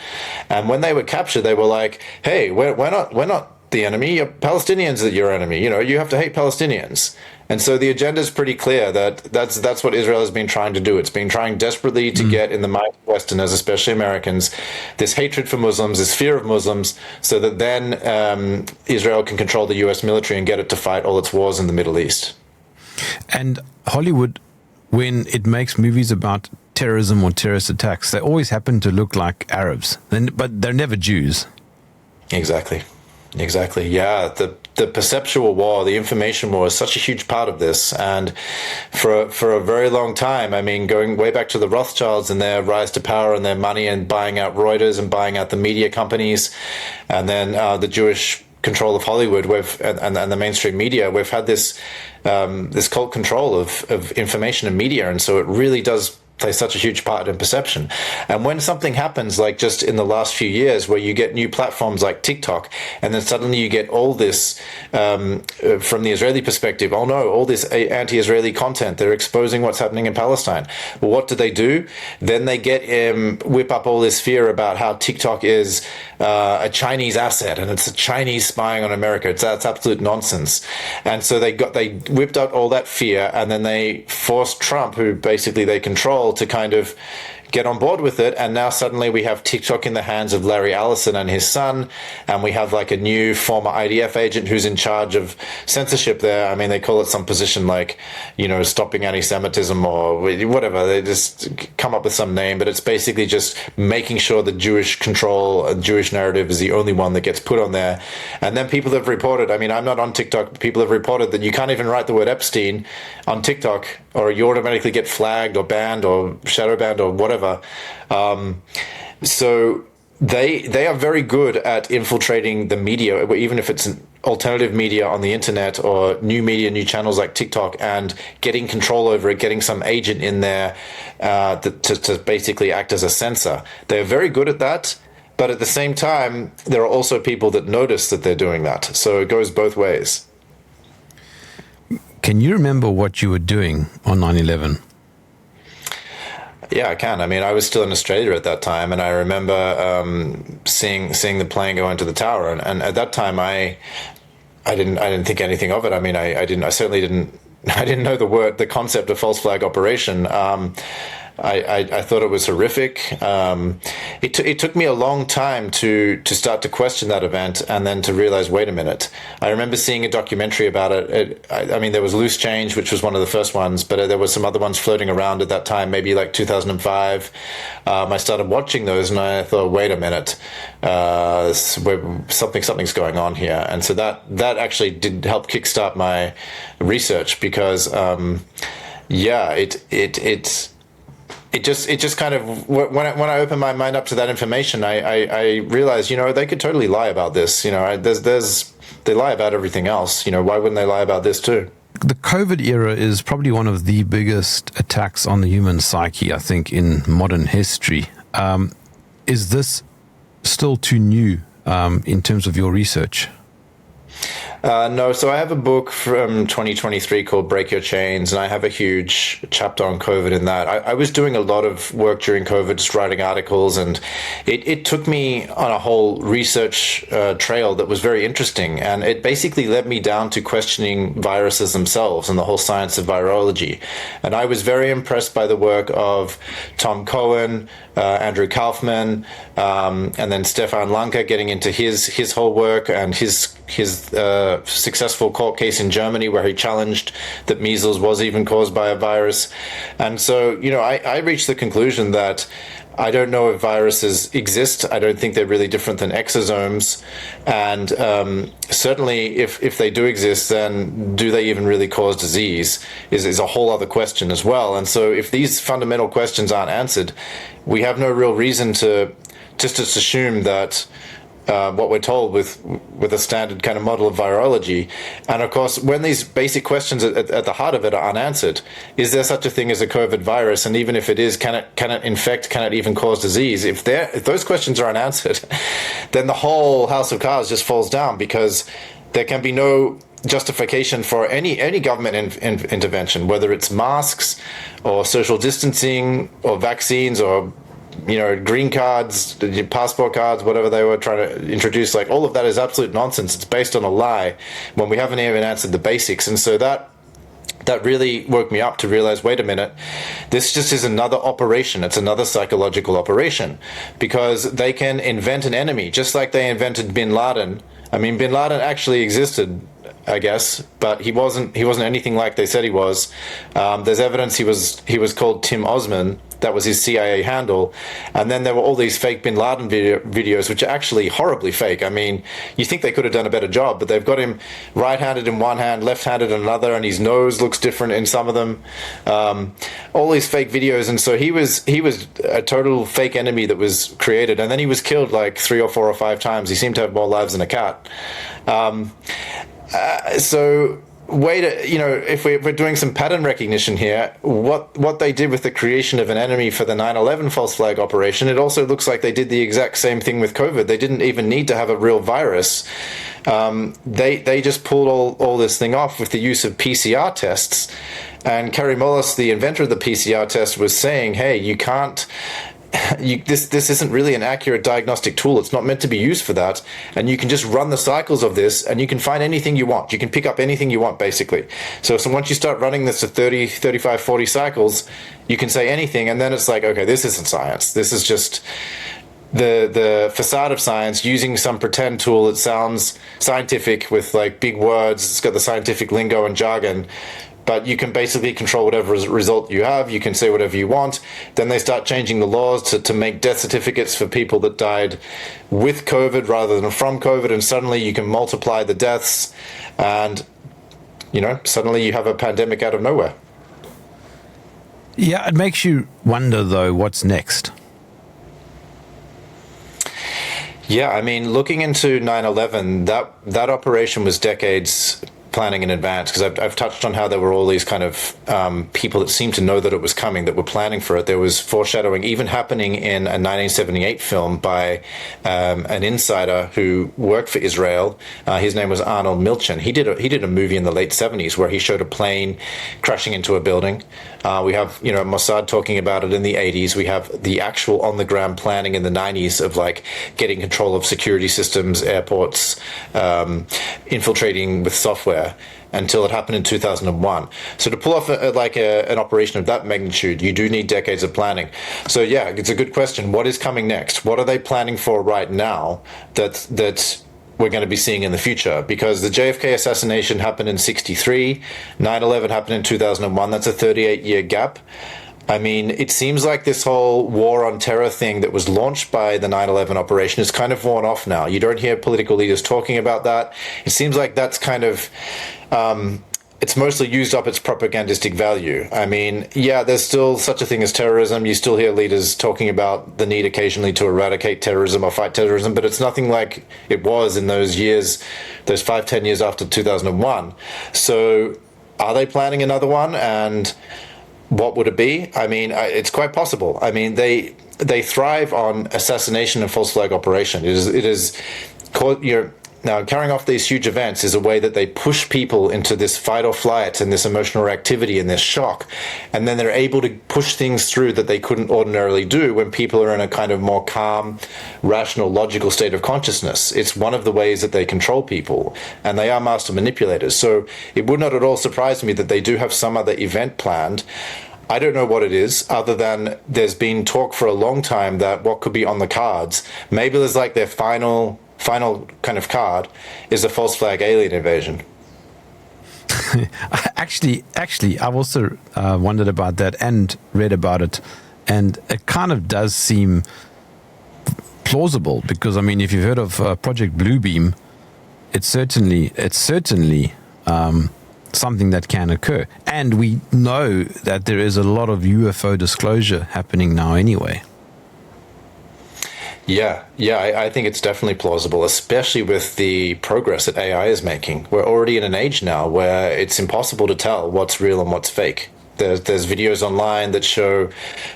And when they were captured, they were like, "Hey, we're not the enemy. Palestinians are your enemy. You have to hate Palestinians." And so the agenda is pretty clear that's what Israel has been trying to do. It's been trying desperately to get in the mind of Westerners, especially Americans, this hatred for Muslims, this fear of Muslims, so that then Israel can control the U.S. military and get it to fight all its wars in the Middle East. And Hollywood, when it makes movies about terrorism or terrorist attacks, they always happen to look like Arabs, but they're never Jews. Exactly. Yeah, the perceptual war, the information war is such a huge part of this. And for a very long time, I mean, going way back to the Rothschilds and their rise to power and their money and buying out Reuters and buying out the media companies, and then the Jewish control of Hollywood, and the mainstream media, we've had this cult control of information and media. And so it really does play such a huge part in perception. And when something happens, like just in the last few years, where you get new platforms like TikTok, and then suddenly you get all this, from the Israeli perspective, oh no, all this anti-Israeli content, they're exposing what's happening in Palestine. Well, what do? Then they whip up all this fear about how TikTok is a Chinese asset, and it's a Chinese spying on America. That's absolute nonsense. And so they whipped out all that fear, and then they forced Trump, who basically they control, to kind of get on board with it. And now suddenly we have TikTok in the hands of Larry Ellison and his son, and we have like a new former IDF agent who's in charge of censorship there. I mean, they call it some position like, stopping anti-Semitism or whatever. They just come up with some name, but it's basically just making sure the Jewish control, Jewish narrative is the only one that gets put on there. And then people have reported, I mean, I'm not on TikTok, but people have reported that you can't even write the word Epstein on TikTok, or you automatically get flagged or banned or shadow banned or whatever. So they are very good at infiltrating the media, even if it's an alternative media on the internet or new media, new channels like TikTok, and getting control over it, getting some agent in there to basically act as a censor. They're very good at that. But at the same time, there are also people that notice that they're doing that. So it goes both ways. Can you remember what you were doing on 9/11? Yeah, I can. I mean, I was still in Australia at that time, and I remember seeing the plane go into the tower. And at that time, I didn't think anything of it. I mean, I certainly didn't. I didn't know the concept of false flag operation. I thought it was horrific. It took me a long time to start to question that event, and then to realize, wait a minute. I remember seeing a documentary about it. I mean, there was Loose Change, which was one of the first ones, but there were some other ones floating around at that time, maybe like 2005. I started watching those, and I thought, wait a minute, something's going on here. And so that actually did help kickstart my research, because it just kind of, when I opened my mind up to that information, I realized, they could totally lie about this. They lie about everything else. Why wouldn't they lie about this too? The COVID era is probably one of the biggest attacks on the human psyche, I think, in modern history. Is this still too new in terms of your research? No, so I have a book from 2023 called Break Your Chains, and I have a huge chapter on COVID in that. I was doing a lot of work during COVID, just writing articles, and it took me on a whole research trail that was very interesting, and it basically led me down to questioning viruses themselves and the whole science of virology. And I was very impressed by the work of Tom Cohen, Andrew Kaufman, and then Stefan Lanka, getting into his whole work and his successful court case in Germany where he challenged that measles was even caused by a virus. And so, I reached the conclusion that I don't know if viruses exist. I don't think they're really different than exosomes. And certainly if they do exist, then do they even really cause disease is a whole other question as well. And so if these fundamental questions aren't answered, we have no real reason to just assume that what we're told with a standard kind of model of virology. And of course, when these basic questions at the heart of it are unanswered, is there such a thing as a COVID virus? And even if it is, can it infect, can it even cause disease? If those questions are unanswered, then the whole house of cards just falls down, because there can be no justification for any government intervention, whether it's masks or social distancing or vaccines or green cards, passport cards, whatever they were trying to introduce. Like, all of that is absolute nonsense. It's based on a lie when we haven't even answered the basics. And so that really woke me up to realize, wait a minute, this just is another operation. It's another psychological operation, because they can invent an enemy, just like they invented bin Laden. I mean, bin Laden actually existed, I guess, but he wasn't anything like they said he was. There's evidence he was called Tim Osman. That was his CIA handle. And then there were all these fake bin Laden videos, which are actually horribly fake. I mean, you think they could have done a better job, but they've got him right-handed in one hand, left-handed in another, and his nose looks different in some of them. All these fake videos. And so he was a total fake enemy that was created. And then he was killed like 3 or 4 or 5 times. He seemed to have more lives than a cat. So if we're doing some pattern recognition here, what they did with the creation of an enemy for the 9/11 false flag operation, it also looks like they did the exact same thing with COVID. They didn't even need to have a real virus. They just pulled all this thing off with the use of PCR tests. And Kerry Mullis, the inventor of the PCR test, was saying, hey, you can't... this isn't really an accurate diagnostic tool. It's not meant to be used for that. And you can just run the cycles of this, and you can find anything you want. You can pick up anything you want, basically. So once you start running this to 30, 35, 40 cycles, you can say anything, and then it's like, okay, this isn't science. This is just the facade of science, using some pretend tool that sounds scientific with like big words. It's got the scientific lingo and jargon. But you can basically control whatever result you have. You can say whatever you want. Then they start changing the laws to make death certificates for people that died with COVID rather than from COVID. And suddenly you can multiply the deaths. And, suddenly you have a pandemic out of nowhere. Yeah, it makes you wonder, though, what's next? Yeah, I mean, looking into 9/11, that operation was decades planning in advance, because I've touched on how there were all these kind of people that seemed to know that it was coming, that were planning for it. There was foreshadowing even happening in a 1978 film by an insider who worked for Israel. His name was Arnold Milchan. He did a movie in the late 70s where he showed a plane crashing into a building. We have Mossad talking about it in the 80s. We have the actual on-the-ground planning in the 90s of like getting control of security systems, airports, infiltrating with software. until it happened in 2001. So to pull off an operation of that magnitude, you do need decades of planning. So yeah, it's a good question. What is coming next? What are they planning for right now that we're going to be seeing in the future? Because the JFK assassination happened in 63, 9/11 happened in 2001. That's a 38-year gap. I mean, it seems like this whole war on terror thing that was launched by the 9/11 operation is kind of worn off now. You don't hear political leaders talking about that. It seems like that's kind of, it's mostly used up its propagandistic value. I mean, yeah, there's still such a thing as terrorism. You still hear leaders talking about the need occasionally to eradicate terrorism or fight terrorism, but it's nothing like it was in those years, those 5-10 years after 2001. So are they planning another one? And what would it be? I mean, it's quite possible. I mean, they thrive on assassination and false flag operation. It is now carrying off these huge events is a way that they push people into this fight or flight and this emotional reactivity and this shock, and then they're able to push things through that they couldn't ordinarily do when people are in a kind of more calm, rational, logical state of consciousness. It's one of the ways that they control people, and they are master manipulators. So it would not at all surprise me that they do have some other event planned. I don't know what it is, other than there's been talk for a long time that what could be on the cards, maybe there's like their final kind of card is a false flag alien invasion. Actually, I've also wondered about that and read about it, and it kind of does seem plausible, because I mean, if you've heard of Project Bluebeam, it's certainly something that can occur, and we know that there is a lot of UFO disclosure happening now anyway. Yeah, I think it's definitely plausible, especially with the progress that AI is making. We're already in an age now where it's impossible to tell what's real and what's fake. There's videos online that show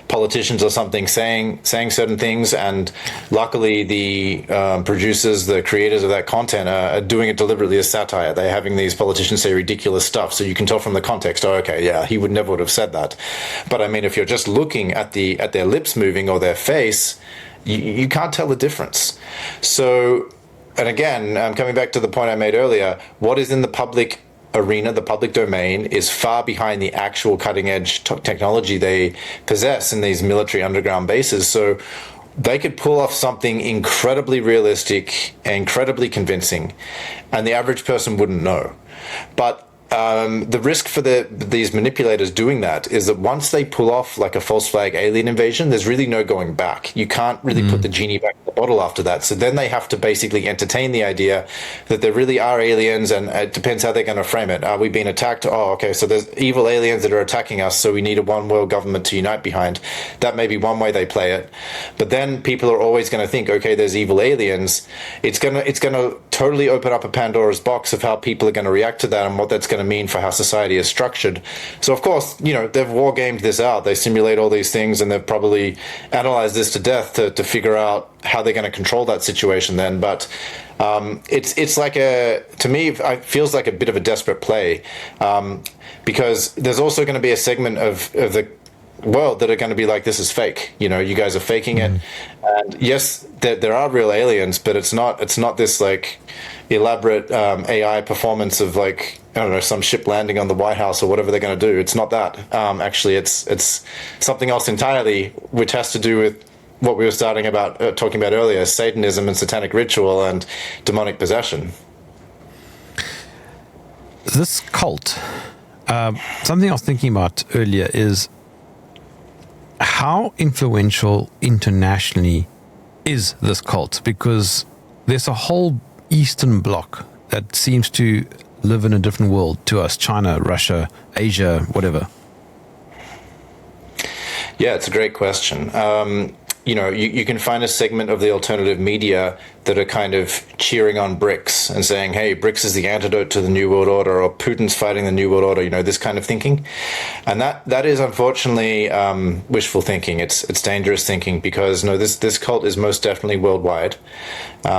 politicians or something saying certain things, and luckily the producers, the creators of that content are doing it deliberately as satire. They're having these politicians say ridiculous stuff, so you can tell from the context, oh, okay, yeah, he would never have said that. But I mean, if you're just looking at their lips moving or their face, you can't tell the difference. So, and again, coming back to the point I made earlier, what is in the public arena, the public domain, is far behind the actual cutting-edge technology they possess in these military underground bases. So they could pull off something incredibly realistic, incredibly convincing, and the average person wouldn't know. But the risk for these manipulators doing that is that once they pull off like a false flag alien invasion, there's really no going back. You can't really put the genie back in the bottle after that. So then they have to basically entertain the idea that there really are aliens, and it depends how they're going to frame it. Are we being attacked? Oh, okay, so there's evil aliens that are attacking us, so we need a one world government to unite behind. That may be one way they play it. But then people are always going to think, okay, there's evil aliens. It's gonna totally open up a Pandora's box of how people are going to react to that and what that's going to mean for how society is structured. So of course, they've war gamed this out. They simulate all these things, and they've probably analyzed this to death to figure out how they're going to control that situation then. But it's like to me, it feels like a bit of a desperate play, because there's also going to be a segment of the world that are going to be like, this is fake. You guys are faking it. And yes, there are real aliens, but it's not this like elaborate AI performance of like, I don't know, some ship landing on the White House or whatever they're going to do. It's not that. Actually, it's something else entirely, which has to do with what we were talking about earlier: Satanism and satanic ritual and demonic possession. This cult, something I was thinking about earlier is how influential internationally is this cult, because there's a whole Eastern Bloc that seems to live in a different world to us: China, Russia, Asia, whatever. Yeah, it's a great question. You can find a segment of the alternative media that are kind of cheering on BRICS and saying, hey, BRICS is the antidote to the New World Order, or Putin's fighting the New World Order, this kind of thinking. And that is unfortunately wishful thinking. It's dangerous thinking, because this cult is most definitely worldwide.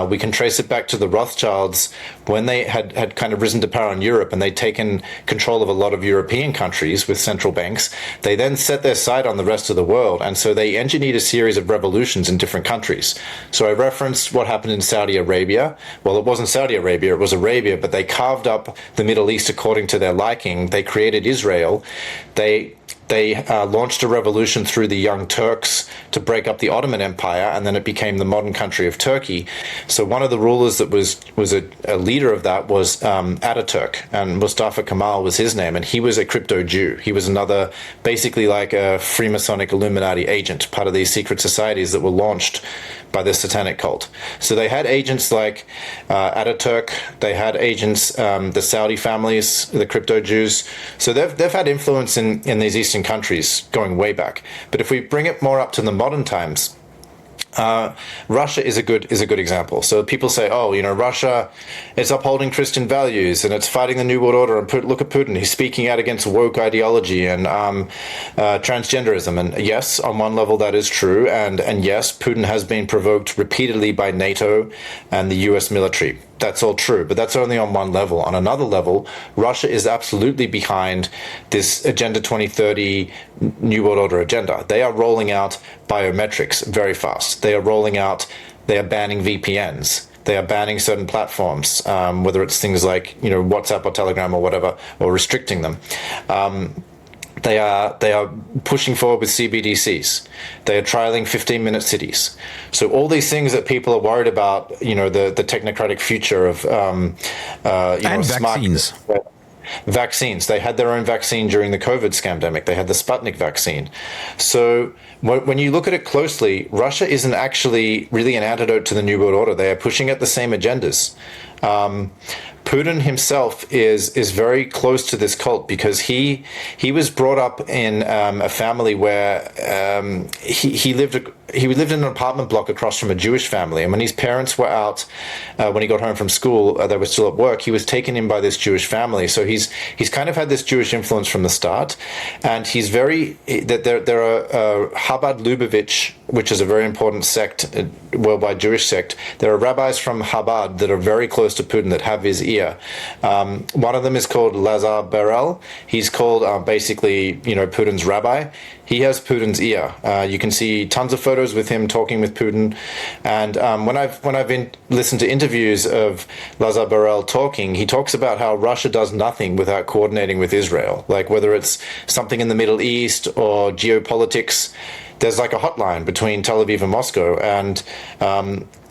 We can trace it back to the Rothschilds when they had kind of risen to power in Europe, and they'd taken control of a lot of European countries with central banks. They then set their sight on the rest of the world, and so they engineered a series of revolutions in different countries. So I referenced what happened in Saudi Arabia. Well, it wasn't Saudi Arabia, it was Arabia, but they carved up the Middle East according to their liking. They created Israel. They launched a revolution through the Young Turks to break up the Ottoman Empire, and then it became the modern country of Turkey. So one of the rulers that was a leader of that was Ataturk, and Mustafa Kemal was his name, and he was a crypto Jew. He was another, basically like a Freemasonic Illuminati agent, part of these secret societies that were launched by the satanic cult. So they had agents like Ataturk, they had agents, the Saudi families, the crypto Jews. So they've had influence in these Eastern countries going way back. But if we bring it more up to the modern times, Russia is a good example. So people say, oh, Russia is upholding Christian values and it's fighting the New World Order. And look at Putin; he's speaking out against woke ideology and transgenderism. And yes, on one level that is true. And yes, Putin has been provoked repeatedly by NATO and the U.S. military. That's all true, but that's only on one level. On another level, Russia is absolutely behind this Agenda 2030 New World Order agenda. They are rolling out biometrics very fast. They are banning VPNs. They are banning certain platforms, whether it's things like WhatsApp or Telegram or whatever, or restricting them. They are pushing forward with CBDCs. They are trialing 15-minute cities. So all these things that people are worried about, the technocratic future of, and vaccines. Vaccines. They had their own vaccine during the COVID scamdemic. They had the Sputnik vaccine. So when you look at it closely, Russia isn't actually really an antidote to the New World Order. They are pushing at the same agendas. Putin himself is very close to this cult because he was brought up in a family where he lived in an apartment block across from a Jewish family, and when his parents were out, when he got home from school, they were still at work. He was taken in by this Jewish family, so he's kind of had this Jewish influence from the start, and he's very that there are Chabad Lubavitch, which is a very important sect, worldwide Jewish sect. There are rabbis from Chabad that are very close to Putin that have his ear. One of them is called Lazar Berel. He's called basically, Putin's rabbi. He has Putin's ear. You can see tons of photos with him talking with Putin. And when I've listened to interviews of Lazar Berel talking, he talks about how Russia does nothing without coordinating with Israel. Like whether it's something in the Middle East or geopolitics, there's like a hotline between Tel Aviv and Moscow, and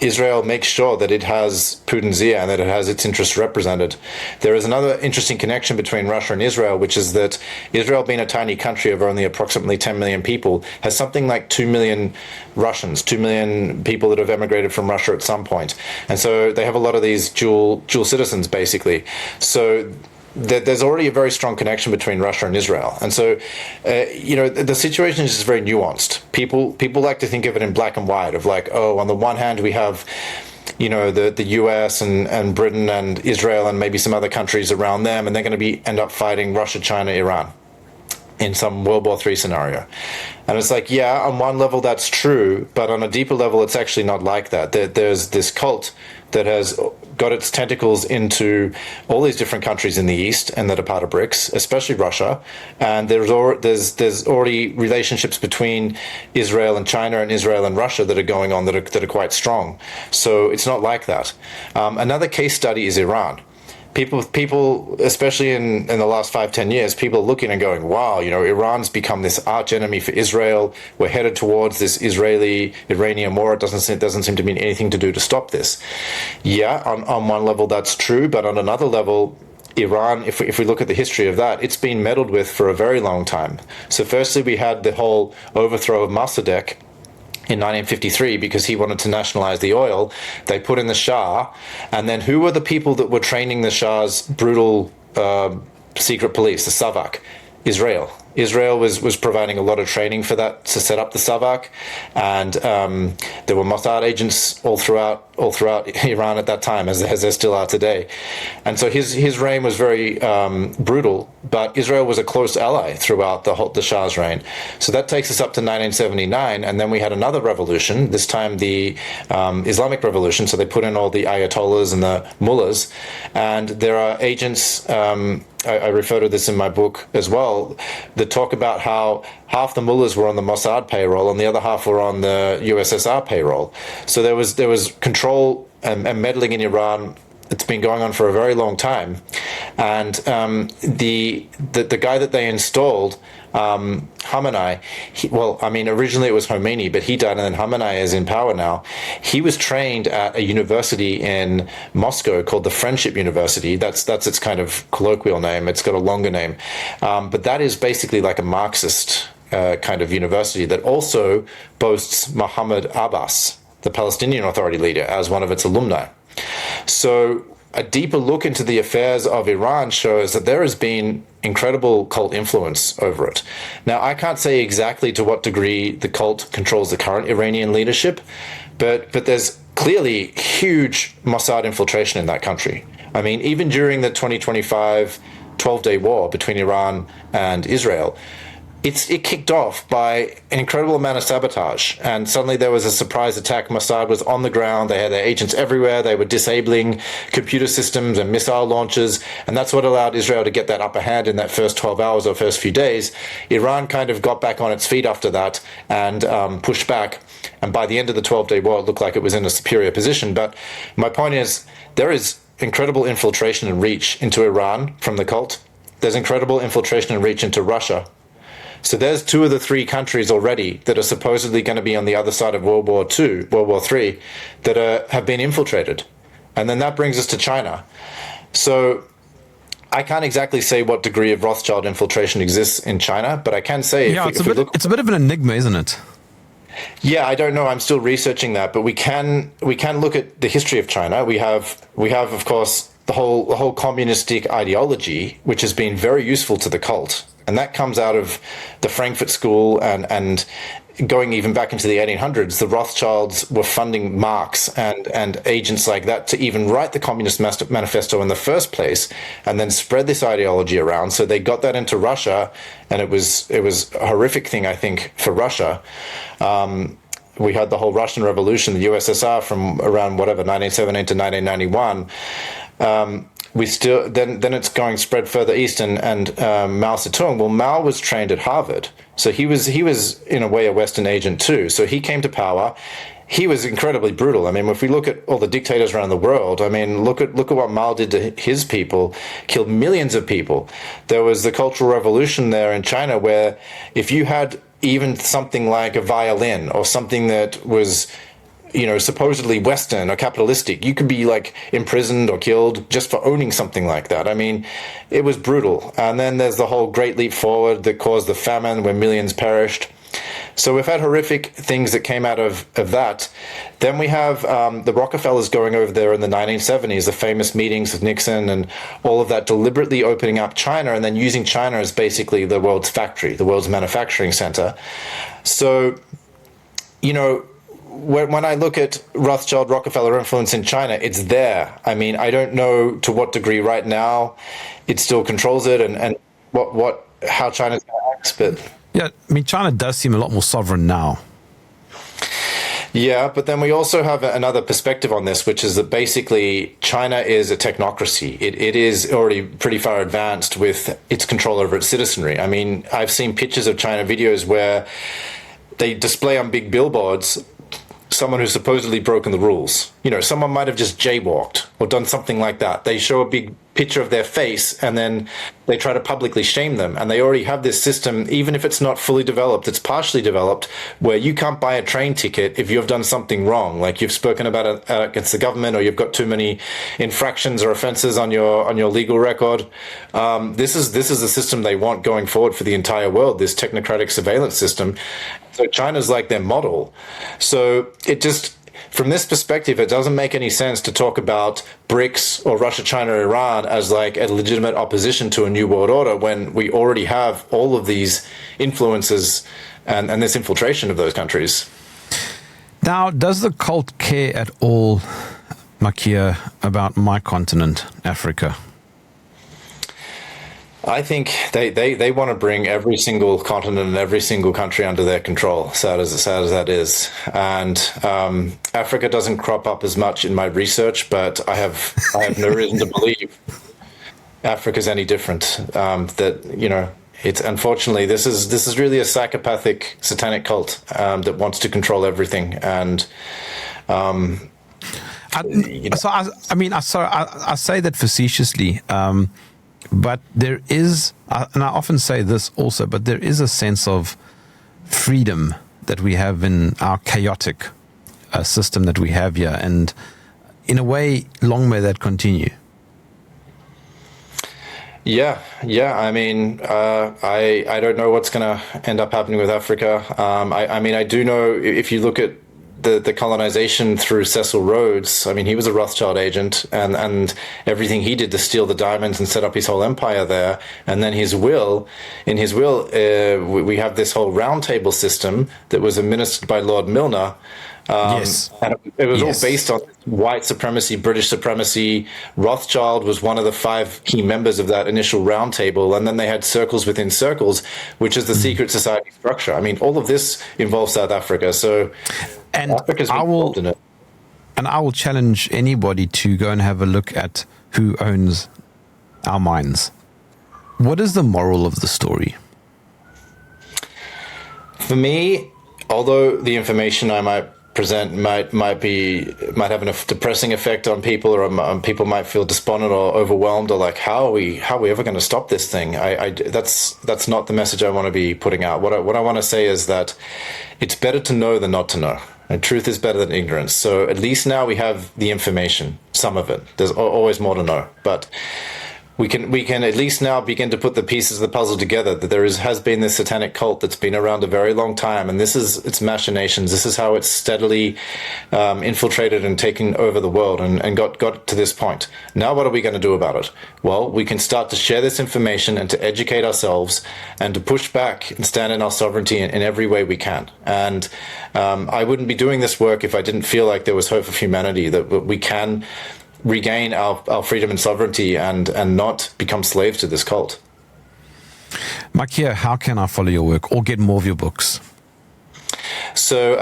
Israel makes sure that it has Putin's ear and that it has its interests represented. There is another interesting connection between Russia and Israel, which is that Israel, being a tiny country of only approximately 10 million people, has something like 2 million Russians, 2 million people that have emigrated from Russia at some point. And so they have a lot of these dual citizens, basically. So there's already a very strong connection between Russia and Israel. And so, the situation is just very nuanced. People like to think of it in black and white, of like, oh, on the one hand, we have, the US and Britain and Israel and maybe some other countries around them, and they're going to end up fighting Russia, China, Iran in some World War III scenario. And it's like, yeah, on one level that's true, but on a deeper level, it's actually not like that. There's this cult that has got its tentacles into all these different countries in the East and that are part of BRICS, especially Russia. And there's already relationships between Israel and China and Israel and Russia that are going on that are quite strong. So it's not like that. Another case study is Iran. People, especially in the last 5-10 years, people are looking and going, wow, Iran's become this arch enemy for Israel. We're headed towards this Iranian war. It doesn't seem to be anything to do to stop this. Yeah, on one level that's true, but on another level, Iran, if we look at the history of that, it's been meddled with for a very long time. So firstly, we had the whole overthrow of Mossadegh in 1953 because he wanted to nationalize the oil. They put in the Shah, and then who were the people that were training the Shah's brutal secret police, the Savak? Israel was providing a lot of training for that to set up the Savak, and there were Mossad agents all throughout Iran at that time, as there still are today. And so his reign was very brutal, but Israel was a close ally throughout the Shah's reign. So that takes us up to 1979, and then we had another revolution. This time the Islamic Revolution. So they put in all the ayatollahs and the mullahs, and there are agents. I refer to this in my book as well, that talk about how half the mullahs were on the Mossad payroll and the other half were on the USSR payroll. So there was control and meddling in Iran. It's been going on for a very long time, and the guy that they installed, Khamenei, originally it was Khomeini, but he died, and then Khamenei is in power now. He was trained at a university in Moscow called the Friendship University. That's its kind of colloquial name. It's got a longer name, but that is basically like a Marxist kind of university that also boasts Mohammed Abbas, the Palestinian Authority leader, as one of its alumni. So a deeper look into the affairs of Iran shows that there has been incredible cult influence over it. Now, I can't say exactly to what degree the cult controls the current Iranian leadership, but there's clearly huge Mossad infiltration in that country. I mean, even during the 2025 12-day war between Iran and Israel, it kicked off by an incredible amount of sabotage, and suddenly there was a surprise attack. Mossad was on the ground. They had their agents everywhere. They were disabling computer systems and missile launches, and that's what allowed Israel to get that upper hand in that first 12 hours or first few days. Iran kind of got back on its feet after that and pushed back, and by the end of the 12-day war, it looked like it was in a superior position. But my point is, there is incredible infiltration and reach into Iran from the cult. There's incredible infiltration and reach into Russia. So there's 2 of the 3 countries already that are supposedly going to be on the other side of World War III, that have been infiltrated. And then that brings us to China. So I can't exactly say what degree of Rothschild infiltration exists in China, but I can say... Yeah, it's a bit of an enigma, isn't it? Yeah, I don't know. I'm still researching that, but we can look at the history of China. We have of course, the whole communistic ideology, which has been very useful to the cult. And that comes out of the Frankfurt School and going even back into the 1800s, the Rothschilds were funding Marx and agents like that to even write the Communist Manifesto in the first place and then spread this ideology around. So they got that into Russia, and it was a horrific thing, I think, for Russia. We had the whole Russian Revolution, the USSR, from around 1917 to 1991. We still then it's going spread further east, and Mao Zedong. Well, Mao was trained at Harvard, so he was in a way a Western agent too. So he came to power. He was incredibly brutal. I mean, if we look at all the dictators around the world, I mean, look at what Mao did to his people, killed millions of people. There was the Cultural Revolution there in China, where if you had even something like a violin or something that was, supposedly Western or capitalistic, you could be like imprisoned or killed just for owning something like that. I mean, it was brutal. And then there's the whole Great Leap Forward that caused the famine where millions perished. So we've had horrific things that came out of that. Then we have the Rockefellers going over there in the 1970s, the famous meetings with Nixon and all of that, deliberately opening up China and then using China as basically the world's factory, the world's manufacturing center. So, when I look at Rothschild Rockefeller influence in China, it's there. I mean, I don't know to what degree right now it still controls it and how China's going to act, but yeah, I mean, China does seem a lot more sovereign now. Yeah, but then we also have another perspective on this, which is that basically China is a technocracy. It is already pretty far advanced with its control over its citizenry. I mean, I've seen pictures of China videos where they display on big billboards someone who's supposedly broken the rules. Someone might have just jaywalked or done something like that. They show a big picture of their face and then they try to publicly shame them. And they already have this system, even if it's not fully developed, it's partially developed, where you can't buy a train ticket if you've done something wrong, like you've spoken about it against the government or you've got too many infractions or offenses on your legal record. This is the system they want going forward for the entire world, this technocratic surveillance system. So China's like their model. So it just, from this perspective, it doesn't make any sense to talk about BRICS or Russia, China, Iran as like a legitimate opposition to a new world order when we already have all of these influences and this infiltration of those countries. Now, does the cult care at all, Makia, about my continent, Africa? I think they want to bring every single continent and every single country under their control, sad as that is. And Africa doesn't crop up as much in my research, but I have no reason to believe Africa's any different. That It's unfortunately this is really a psychopathic satanic cult that wants to control everything. And I say that facetiously, but there is, and I often say this also, but there is a sense of freedom that we have in our chaotic system that we have here, and in a way, long may that continue. Yeah. I mean, I don't know what's going to end up happening with Africa. I do know if you look at the colonization through Cecil Rhodes, I mean, he was a Rothschild agent, and everything he did to steal the diamonds and set up his whole empire there. And then in his will, we have this whole round table system that was administered by Lord Milner. Yes. And it was all based on white supremacy, British supremacy. Rothschild was one of the 5 key members of that initial round table. And then they had circles within circles, which is the secret society structure. I mean, all of this involves South Africa. So Africa's involved in it. And I will challenge anybody to go and have a look at who owns our minds. What is the moral of the story? For me, although the information I might present might have a depressing effect on people, or people might feel despondent or overwhelmed, or like, how are we ever going to stop this thing? That's not the message I want to be putting out. What I want to say is that it's better to know than not to know. And truth is better than ignorance. So at least now we have the information, some of it. There's always more to know, but we can at least now begin to put the pieces of the puzzle together, that has been this satanic cult that's been around a very long time, and this is its machinations. This is how it's steadily infiltrated and taken over the world and got to this point. Now what are we going to do about it? Well, we can start to share this information and to educate ourselves and to push back and stand in our sovereignty in every way we can. And I wouldn't be doing this work if I didn't feel like there was hope for humanity, that we can regain our freedom and sovereignty and not become slaves to this cult. Makia, how can I follow your work or get more of your books? So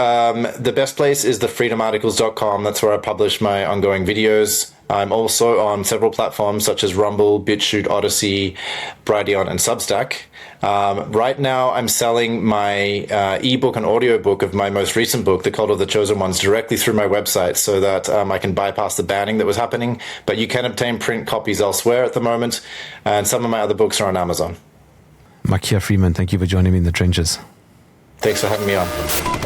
the best place is thefreedomarticles.com. That's where I publish my ongoing videos. I'm also on several platforms such as Rumble, BitChute, Odyssey, Brighteon, and Substack. Right now, I'm selling my ebook and audiobook of my most recent book, The Cult of the Chosen Ones, directly through my website so that I can bypass the banning that was happening. But you can obtain print copies elsewhere at the moment, and some of my other books are on Amazon. Makia Freeman, thank you for joining me in the trenches. Thanks for having me on.